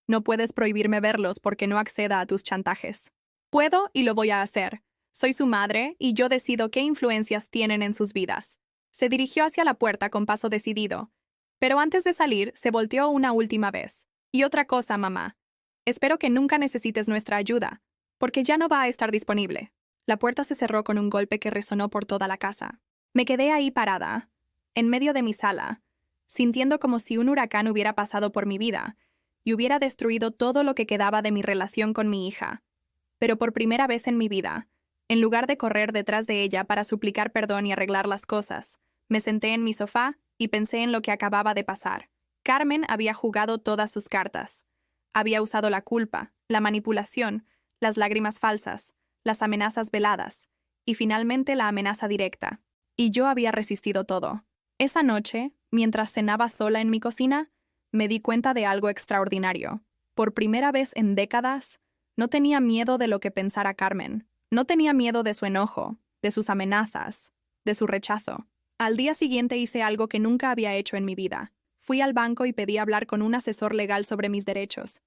A: No puedes prohibirme verlos porque no acceda a tus chantajes. Puedo y lo voy a hacer. Soy su madre y yo decido qué influencias tienen en sus vidas. Se dirigió hacia la puerta con paso decidido, pero antes de salir se volteó una última vez. Y otra cosa, mamá. Espero que nunca necesites nuestra ayuda, porque ya no va a estar disponible. La puerta se cerró con un golpe que resonó por toda la casa. Me quedé ahí parada, en medio de mi sala, sintiendo como si un huracán hubiera pasado por mi vida y hubiera destruido todo lo que quedaba de mi relación con mi hija. Pero por primera vez en mi vida, en lugar de correr detrás de ella para suplicar perdón y arreglar las cosas, me senté en mi sofá y pensé en lo que acababa de pasar. Carmen había jugado todas sus cartas. Había usado la culpa, la manipulación, las lágrimas falsas, las amenazas veladas, y finalmente la amenaza directa. Y yo había resistido todo. Esa noche, mientras cenaba sola en mi cocina, me di cuenta de algo extraordinario. Por primera vez en décadas, no tenía miedo de lo que pensara Carmen. No tenía miedo de su enojo, de sus amenazas, de su rechazo. Al día siguiente hice algo que nunca había hecho en mi vida. Fui al banco y pedí hablar con un asesor legal sobre mis derechos.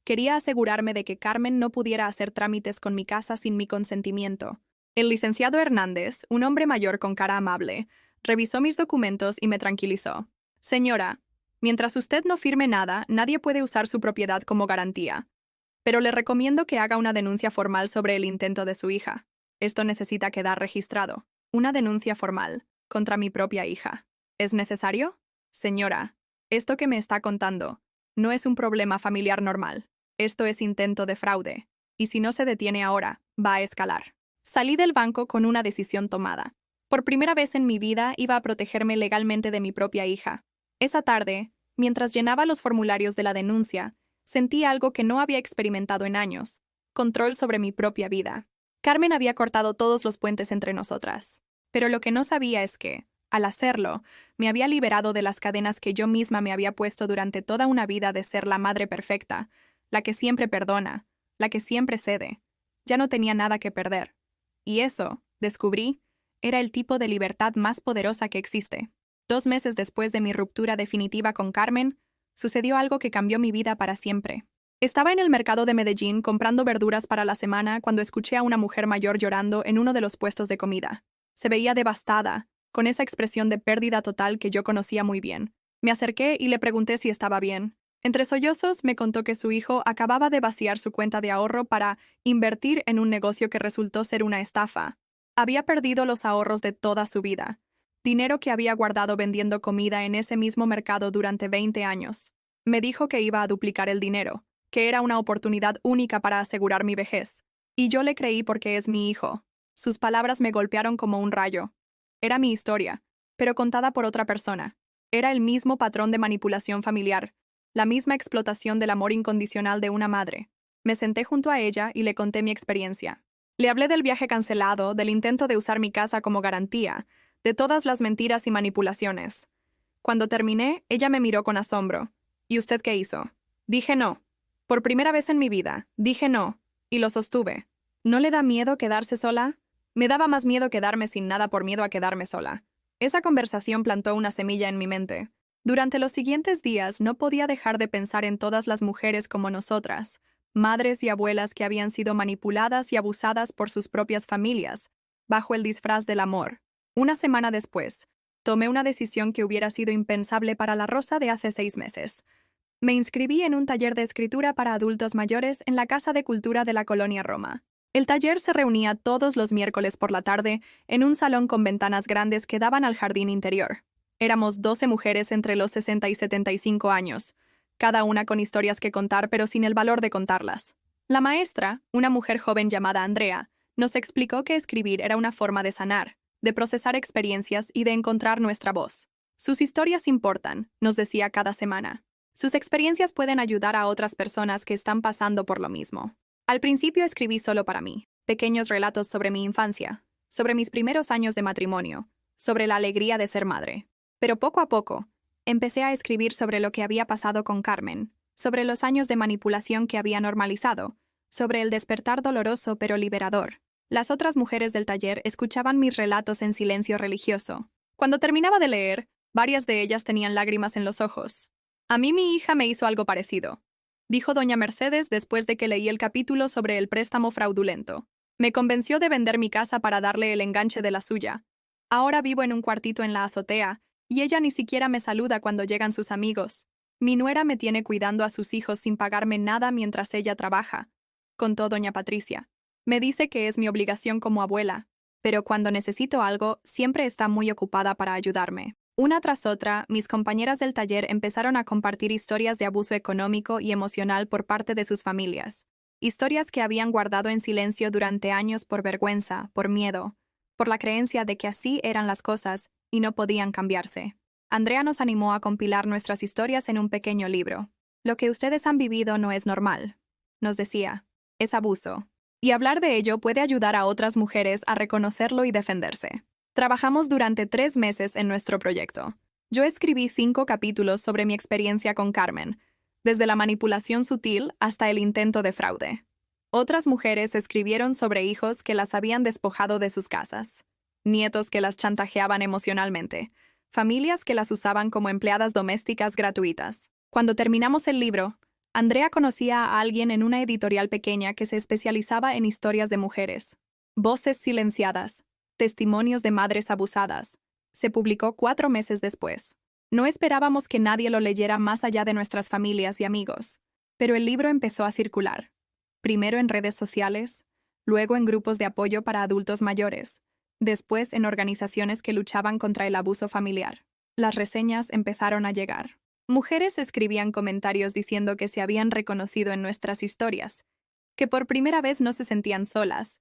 A: Quería asegurarme de que Carmen no pudiera hacer trámites con mi casa sin mi consentimiento. El licenciado Hernández, un hombre mayor con cara amable, revisó mis documentos y me tranquilizó. Señora, mientras usted no firme nada, nadie puede usar su propiedad como garantía. Pero le recomiendo que haga una denuncia formal sobre el intento de su hija. Esto necesita quedar registrado. Una denuncia formal contra mi propia hija. ¿Es necesario? Señora, esto que me está contando no es un problema familiar normal. Esto es intento de fraude. Y si no se detiene ahora, va a escalar. Salí del banco con una decisión tomada. Por primera vez en mi vida iba a protegerme legalmente de mi propia hija. Esa tarde, mientras llenaba los formularios de la denuncia, sentí algo que no había experimentado en años: control sobre mi propia vida. Carmen había cortado todos los puentes entre nosotras. Pero lo que no sabía es que, al hacerlo, me había liberado de las cadenas que yo misma me había puesto durante toda una vida de ser la madre perfecta, la que siempre perdona, la que siempre cede. Ya no tenía nada que perder. Y eso, descubrí, era el tipo de libertad más poderosa que existe. 2 meses después de mi ruptura definitiva con Carmen, sucedió algo que cambió mi vida para siempre. Estaba en el mercado de Medellín comprando verduras para la semana cuando escuché a una mujer mayor llorando en uno de los puestos de comida. Se veía devastada, con esa expresión de pérdida total que yo conocía muy bien. Me acerqué y le pregunté si estaba bien. Entre sollozos me contó que su hijo acababa de vaciar su cuenta de ahorro para invertir en un negocio que resultó ser una estafa. Había perdido los ahorros de toda su vida, dinero que había guardado vendiendo comida en ese mismo mercado durante 20 años. Me dijo que iba a duplicar el dinero, que era una oportunidad única para asegurar mi vejez. Y yo le creí porque es mi hijo. Sus palabras me golpearon como un rayo. Era mi historia, pero contada por otra persona. Era el mismo patrón de manipulación familiar, la misma explotación del amor incondicional de una madre. Me senté junto a ella y le conté mi experiencia. Le hablé del viaje cancelado, del intento de usar mi casa como garantía, de todas las mentiras y manipulaciones. Cuando terminé, ella me miró con asombro. ¿Y usted qué hizo? Dije no. Por primera vez en mi vida, dije no, y lo sostuve. ¿No le da miedo quedarse sola? Me daba más miedo quedarme sin nada por miedo a quedarme sola. Esa conversación plantó una semilla en mi mente. Durante los siguientes días no podía dejar de pensar en todas las mujeres como nosotras, madres y abuelas que habían sido manipuladas y abusadas por sus propias familias, bajo el disfraz del amor. Una semana después, tomé una decisión que hubiera sido impensable para la Rosa de hace 6 meses. Me inscribí en un taller de escritura para adultos mayores en la Casa de Cultura de la Colonia Roma. El taller se reunía todos los miércoles por la tarde en un salón con ventanas grandes que daban al jardín interior. Éramos 12 mujeres entre los 60 y 75 años, cada una con historias que contar pero sin el valor de contarlas. La maestra, una mujer joven llamada Andrea, nos explicó que escribir era una forma de sanar, de procesar experiencias y de encontrar nuestra voz. Sus historias importan, nos decía cada semana. Sus experiencias pueden ayudar a otras personas que están pasando por lo mismo. Al principio escribí solo para mí, pequeños relatos sobre mi infancia, sobre mis primeros años de matrimonio, sobre la alegría de ser madre. Pero poco a poco, empecé a escribir sobre lo que había pasado con Carmen, sobre los años de manipulación que había normalizado, sobre el despertar doloroso pero liberador. Las otras mujeres del taller escuchaban mis relatos en silencio religioso. Cuando terminaba de leer, varias de ellas tenían lágrimas en los ojos. A mí mi hija me hizo algo parecido, dijo doña Mercedes después de que leí el capítulo sobre el préstamo fraudulento. Me convenció de vender mi casa para darle el enganche de la suya. Ahora vivo en un cuartito en la azotea, y ella ni siquiera me saluda cuando llegan sus amigos. Mi nuera me tiene cuidando a sus hijos sin pagarme nada mientras ella trabaja, contó doña Patricia. Me dice que es mi obligación como abuela, pero cuando necesito algo, siempre está muy ocupada para ayudarme. Una tras otra, mis compañeras del taller empezaron a compartir historias de abuso económico y emocional por parte de sus familias. Historias que habían guardado en silencio durante años por vergüenza, por miedo, por la creencia de que así eran las cosas y no podían cambiarse. Andrea nos animó a compilar nuestras historias en un pequeño libro. Lo que ustedes han vivido no es normal, nos decía. Es abuso. Y hablar de ello puede ayudar a otras mujeres a reconocerlo y defenderse. Trabajamos durante 3 meses en nuestro proyecto. Yo escribí 5 capítulos sobre mi experiencia con Carmen, desde la manipulación sutil hasta el intento de fraude. Otras mujeres escribieron sobre hijos que las habían despojado de sus casas, nietos que las chantajeaban emocionalmente, familias que las usaban como empleadas domésticas gratuitas. Cuando terminamos el libro, Andrea conocía a alguien en una editorial pequeña que se especializaba en historias de mujeres. Voces silenciadas, testimonios de madres abusadas. Se publicó 4 meses después. No esperábamos que nadie lo leyera más allá de nuestras familias y amigos, pero el libro empezó a circular. Primero en redes sociales, luego en grupos de apoyo para adultos mayores, después en organizaciones que luchaban contra el abuso familiar. Las reseñas empezaron a llegar. Mujeres escribían comentarios diciendo que se habían reconocido en nuestras historias, que por primera vez no se sentían solas,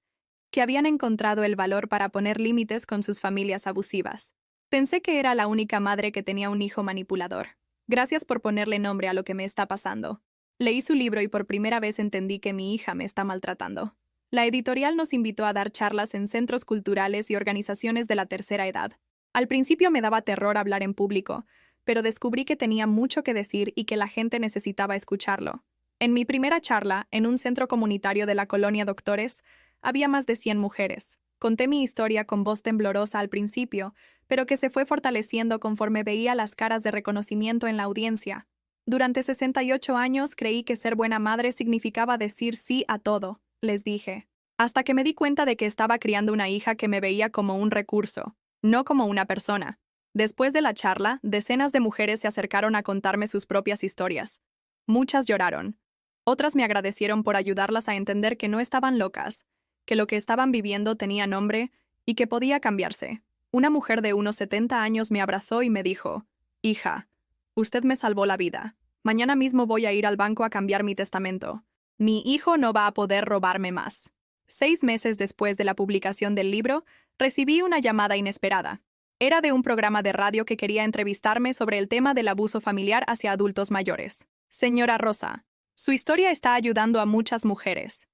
A: que habían encontrado el valor para poner límites con sus familias abusivas. Pensé que era la única madre que tenía un hijo manipulador. Gracias por ponerle nombre a lo que me está pasando. Leí su libro y por primera vez entendí que mi hija me está maltratando. La editorial nos invitó a dar charlas en centros culturales y organizaciones de la tercera edad. Al principio me daba terror hablar en público, pero descubrí que tenía mucho que decir y que la gente necesitaba escucharlo. En mi primera charla, en un centro comunitario de la colonia Doctores, había más de 100 mujeres. Conté mi historia con voz temblorosa al principio, pero que se fue fortaleciendo conforme veía las caras de reconocimiento en la audiencia. Durante 68 años creí que ser buena madre significaba decir sí a todo, les dije, hasta que me di cuenta de que estaba criando una hija que me veía como un recurso, no como una persona. Después de la charla, decenas de mujeres se acercaron a contarme sus propias historias. Muchas lloraron. Otras me agradecieron por ayudarlas a entender que no estaban locas, que lo que estaban viviendo tenía nombre y que podía cambiarse. Una mujer de unos 70 años me abrazó y me dijo, «Hija, usted me salvó la vida. Mañana mismo voy a ir al banco a cambiar mi testamento. Mi hijo no va a poder robarme más». 6 meses después de la publicación del libro, recibí una llamada inesperada. Era de un programa de radio que quería entrevistarme sobre el tema del abuso familiar hacia adultos mayores. «Señora Rosa, su historia está ayudando a muchas mujeres.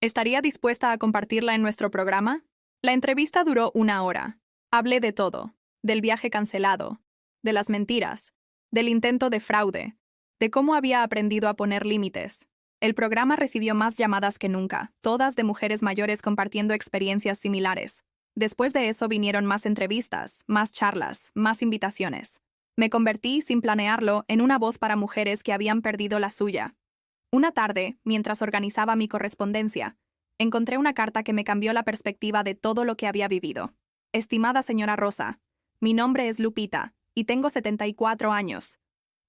A: ¿Estaría dispuesta a compartirla en nuestro programa?» La entrevista duró 1 hora. Hablé de todo, del viaje cancelado, de las mentiras, del intento de fraude, de cómo había aprendido a poner límites. El programa recibió más llamadas que nunca, todas de mujeres mayores compartiendo experiencias similares. Después de eso vinieron más entrevistas, más charlas, más invitaciones. Me convertí, sin planearlo, en una voz para mujeres que habían perdido la suya. Una tarde, mientras organizaba mi correspondencia, encontré una carta que me cambió la perspectiva de todo lo que había vivido. «Estimada señora Rosa, mi nombre es Lupita, y tengo 74 años.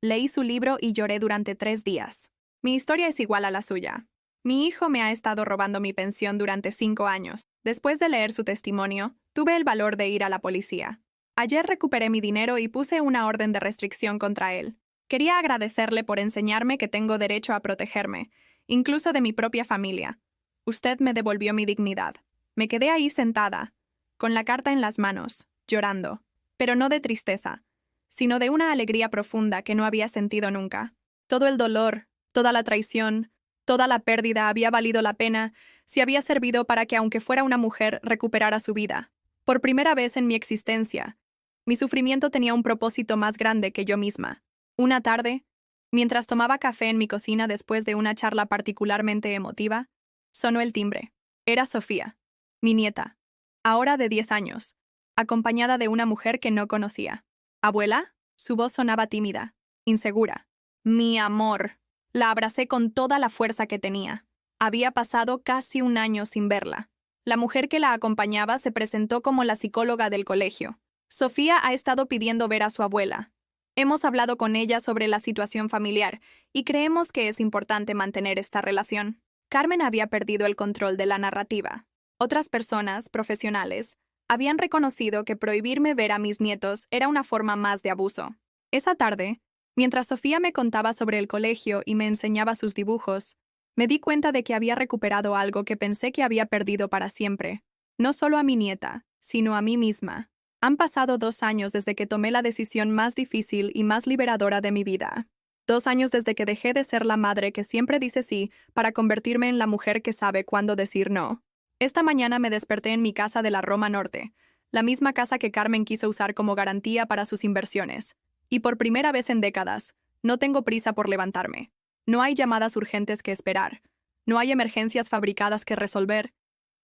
A: Leí su libro y lloré durante 3 días. Mi historia es igual a la suya. Mi hijo me ha estado robando mi pensión durante 5 años. Después de leer su testimonio, tuve el valor de ir a la policía. Ayer recuperé mi dinero y puse una orden de restricción contra él. Quería agradecerle por enseñarme que tengo derecho a protegerme, incluso de mi propia familia. Usted me devolvió mi dignidad. Me quedé ahí sentada, con la carta en las manos, llorando, pero no de tristeza, sino de una alegría profunda que no había sentido nunca. Todo el dolor, toda la traición, toda la pérdida había valido la pena si había servido para que, aunque fuera una mujer, recuperara su vida. Por primera vez en mi existencia, mi sufrimiento tenía un propósito más grande que yo misma. Una tarde, mientras tomaba café en mi cocina después de una charla particularmente emotiva, sonó el timbre. Era Sofía, mi nieta, ahora de 10 años, acompañada de una mujer que no conocía. «¿Abuela?» Su voz sonaba tímida, insegura. «Mi amor». La abracé con toda la fuerza que tenía. Había pasado casi 1 año sin verla. La mujer que la acompañaba se presentó como la psicóloga del colegio. «Sofía ha estado pidiendo ver a su abuela. Hemos hablado con ella sobre la situación familiar y creemos que es importante mantener esta relación». Carmen había perdido el control de la narrativa. Otras personas, profesionales, habían reconocido que prohibirme ver a mis nietos era una forma más de abuso. Esa tarde, mientras Sofía me contaba sobre el colegio y me enseñaba sus dibujos, me di cuenta de que había recuperado algo que pensé que había perdido para siempre. No solo a mi nieta, sino a mí misma. Han pasado 2 años desde que tomé la decisión más difícil y más liberadora de mi vida. 2 años desde que dejé de ser la madre que siempre dice sí para convertirme en la mujer que sabe cuándo decir no. Esta mañana me desperté en mi casa de la Roma Norte, la misma casa que Carmen quiso usar como garantía para sus inversiones. Y por primera vez en décadas, no tengo prisa por levantarme. No hay llamadas urgentes que esperar. No hay emergencias fabricadas que resolver.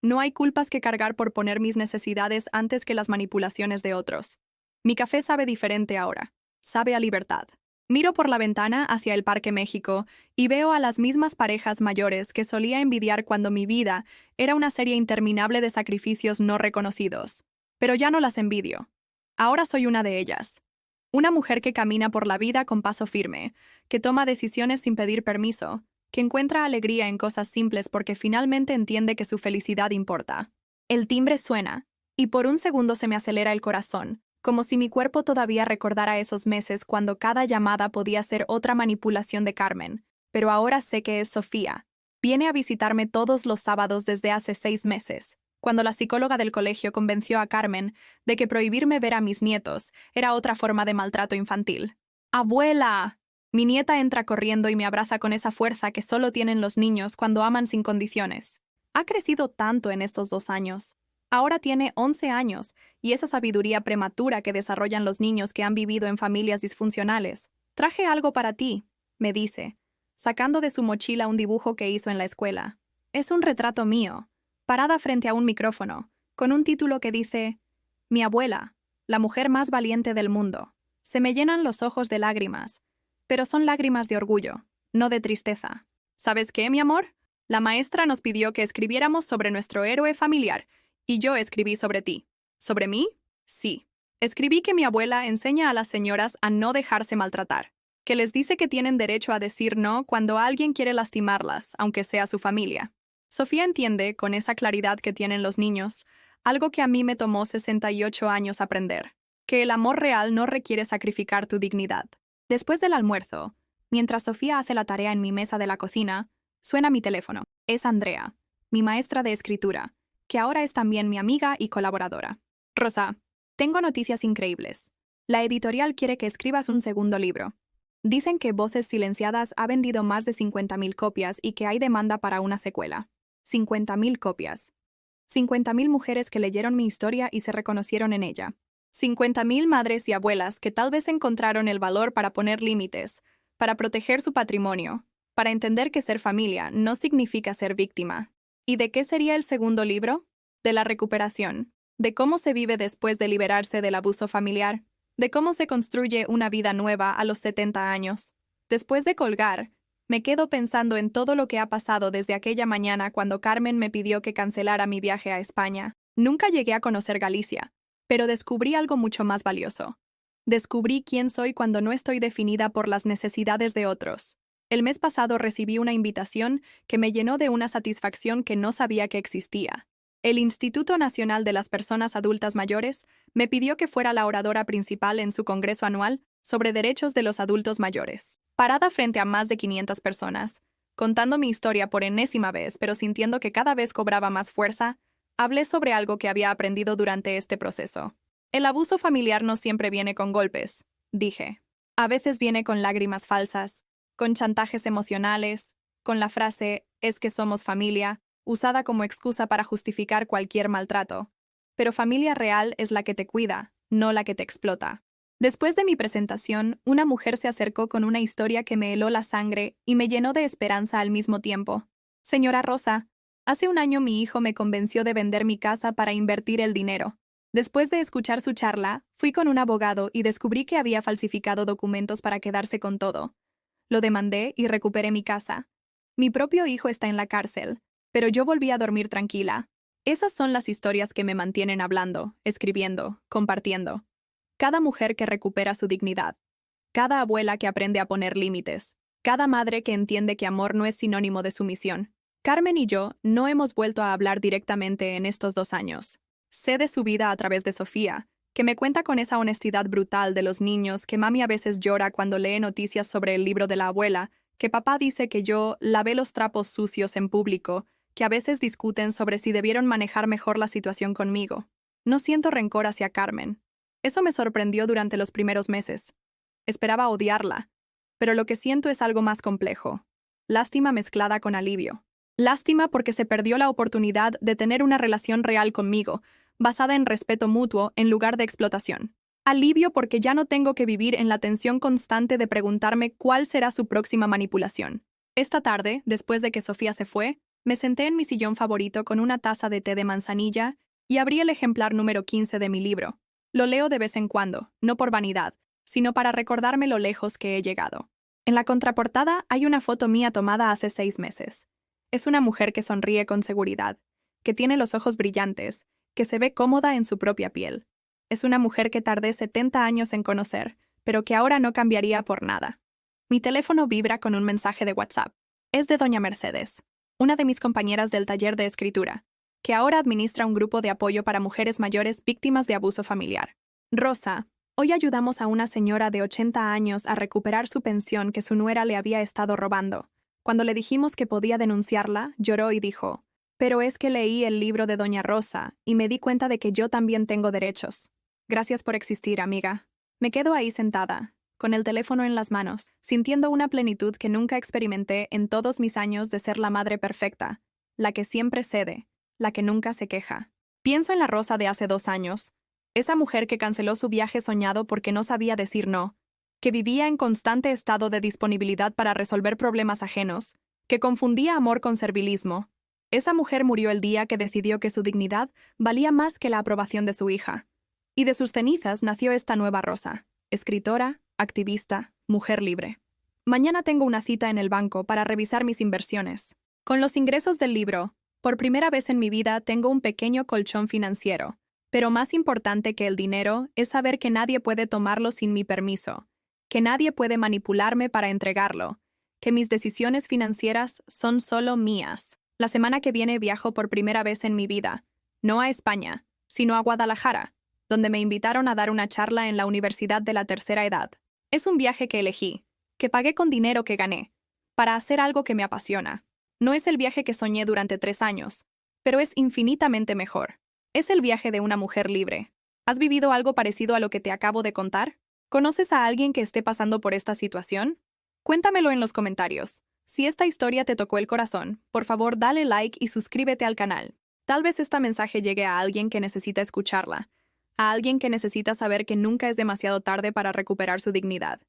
A: No hay culpas que cargar por poner mis necesidades antes que las manipulaciones de otros. Mi café sabe diferente ahora. Sabe a libertad. Miro por la ventana hacia el Parque México y veo a las mismas parejas mayores que solía envidiar cuando mi vida era una serie interminable de sacrificios no reconocidos. Pero ya no las envidio. Ahora soy una de ellas. Una mujer que camina por la vida con paso firme, que toma decisiones sin pedir permiso, que encuentra alegría en cosas simples porque finalmente entiende que su felicidad importa. El timbre suena, y por un segundo se me acelera el corazón, como si mi cuerpo todavía recordara esos meses cuando cada llamada podía ser otra manipulación de Carmen, pero ahora sé que es Sofía. Viene a visitarme todos los sábados desde hace 6 meses, cuando la psicóloga del colegio convenció a Carmen de que prohibirme ver a mis nietos era otra forma de maltrato infantil. ¡Abuela! Mi nieta entra corriendo y me abraza con esa fuerza que solo tienen los niños cuando aman sin condiciones. Ha crecido tanto en estos 2 años. Ahora tiene 11 años, y esa sabiduría prematura que desarrollan los niños que han vivido en familias disfuncionales. Traje algo para ti, me dice, sacando de su mochila un dibujo que hizo en la escuela. Es un retrato mío, parada frente a un micrófono, con un título que dice: Mi abuela, la mujer más valiente del mundo. Se me llenan los ojos de lágrimas, pero son lágrimas de orgullo, no de tristeza. ¿Sabes qué, mi amor? La maestra nos pidió que escribiéramos sobre nuestro héroe familiar, y yo escribí sobre ti. ¿Sobre mí? Sí. Escribí que mi abuela enseña a las señoras a no dejarse maltratar, que les dice que tienen derecho a decir no cuando alguien quiere lastimarlas, aunque sea su familia. Sofía entiende, con esa claridad que tienen los niños, algo que a mí me tomó 68 años aprender, que el amor real no requiere sacrificar tu dignidad. Después del almuerzo, mientras Sofía hace la tarea en mi mesa de la cocina, suena mi teléfono. Es Andrea, mi maestra de escritura, que ahora es también mi amiga y colaboradora. Rosa, tengo noticias increíbles. La editorial quiere que escribas un segundo libro. Dicen que Voces Silenciadas ha vendido más de 50.000 copias y que hay demanda para una secuela. 50.000 copias. 50.000 mujeres que leyeron mi historia y se reconocieron en ella. 50.000 madres y abuelas que tal vez encontraron el valor para poner límites, para proteger su patrimonio, para entender que ser familia no significa ser víctima. ¿Y de qué sería el segundo libro? De la recuperación, de cómo se vive después de liberarse del abuso familiar, de cómo se construye una vida nueva a los 70 años. Después de colgar, me quedo pensando en todo lo que ha pasado desde aquella mañana cuando Carmen me pidió que cancelara mi viaje a España. Nunca llegué a conocer Galicia, pero descubrí algo mucho más valioso. Descubrí quién soy cuando no estoy definida por las necesidades de otros. El mes pasado recibí una invitación que me llenó de una satisfacción que no sabía que existía. El Instituto Nacional de las Personas Adultas Mayores me pidió que fuera la oradora principal en su congreso anual sobre derechos de los adultos mayores. Parada frente a más de 500 personas, contando mi historia por enésima vez, pero sintiendo que cada vez cobraba más fuerza, hablé sobre algo que había aprendido durante este proceso. El abuso familiar no siempre viene con golpes, dije. A veces viene con lágrimas falsas, con chantajes emocionales, con la frase «es que somos familia», usada como excusa para justificar cualquier maltrato. Pero familia real es la que te cuida, no la que te explota. Después de mi presentación, una mujer se acercó con una historia que me heló la sangre y me llenó de esperanza al mismo tiempo. Señora Rosa, hace un año mi hijo me convenció de vender mi casa para invertir el dinero. Después de escuchar su charla, fui con un abogado y descubrí que había falsificado documentos para quedarse con todo. Lo demandé y recuperé mi casa. Mi propio hijo está en la cárcel, pero yo volví a dormir tranquila. Esas son las historias que me mantienen hablando, escribiendo, compartiendo. Cada mujer que recupera su dignidad. Cada abuela que aprende a poner límites. Cada madre que entiende que amor no es sinónimo de sumisión. Carmen y yo no hemos vuelto a hablar directamente en estos 2 años. Sé de su vida a través de Sofía, que me cuenta con esa honestidad brutal de los niños que mami a veces llora cuando lee noticias sobre el libro de la abuela, que papá dice que yo lavé los trapos sucios en público, que a veces discuten sobre si debieron manejar mejor la situación conmigo. No siento rencor hacia Carmen. Eso me sorprendió durante los primeros meses. Esperaba odiarla, pero lo que siento es algo más complejo. Lástima mezclada con alivio. Lástima porque se perdió la oportunidad de tener una relación real conmigo, basada en respeto mutuo en lugar de explotación. Alivio porque ya no tengo que vivir en la tensión constante de preguntarme cuál será su próxima manipulación. Esta tarde, después de que Sofía se fue, me senté en mi sillón favorito con una taza de té de manzanilla y abrí el ejemplar número 15 de mi libro. Lo leo de vez en cuando, no por vanidad, sino para recordarme lo lejos que he llegado. En la contraportada hay una foto mía tomada hace 6 meses. Es una mujer que sonríe con seguridad, que tiene los ojos brillantes, que se ve cómoda en su propia piel. Es una mujer que tardé 70 años en conocer, pero que ahora no cambiaría por nada. Mi teléfono vibra con un mensaje de WhatsApp. Es de doña Mercedes, una de mis compañeras del taller de escritura, que ahora administra un grupo de apoyo para mujeres mayores víctimas de abuso familiar. Rosa, hoy ayudamos a una señora de 80 años a recuperar su pensión que su nuera le había estado robando. Cuando le dijimos que podía denunciarla, lloró y dijo, «Pero es que leí el libro de doña Rosa y me di cuenta de que yo también tengo derechos». Gracias por existir, amiga. Me quedo ahí sentada, con el teléfono en las manos, sintiendo una plenitud que nunca experimenté en todos mis años de ser la madre perfecta, la que siempre cede, la que nunca se queja. Pienso en la Rosa de hace 2 años, esa mujer que canceló su viaje soñado porque no sabía decir no, que vivía en constante estado de disponibilidad para resolver problemas ajenos, que confundía amor con servilismo. Esa mujer murió el día que decidió que su dignidad valía más que la aprobación de su hija. Y de sus cenizas nació esta nueva Rosa, escritora, activista, mujer libre. Mañana tengo una cita en el banco para revisar mis inversiones. Con los ingresos del libro, por primera vez en mi vida tengo un pequeño colchón financiero, pero más importante que el dinero es saber que nadie puede tomarlo sin mi permiso, que nadie puede manipularme para entregarlo, que mis decisiones financieras son solo mías. La semana que viene viajo por primera vez en mi vida, no a España, sino a Guadalajara, donde me invitaron a dar una charla en la Universidad de la Tercera Edad. Es un viaje que elegí, que pagué con dinero que gané, para hacer algo que me apasiona. No es el viaje que soñé durante 3 años, pero es infinitamente mejor. Es el viaje de una mujer libre. ¿Has vivido algo parecido a lo que te acabo de contar? ¿Conoces a alguien que esté pasando por esta situación? Cuéntamelo en los comentarios. Si esta historia te tocó el corazón, por favor dale like y suscríbete al canal. Tal vez este mensaje llegue a alguien que necesita escucharla, a alguien que necesita saber que nunca es demasiado tarde para recuperar su dignidad.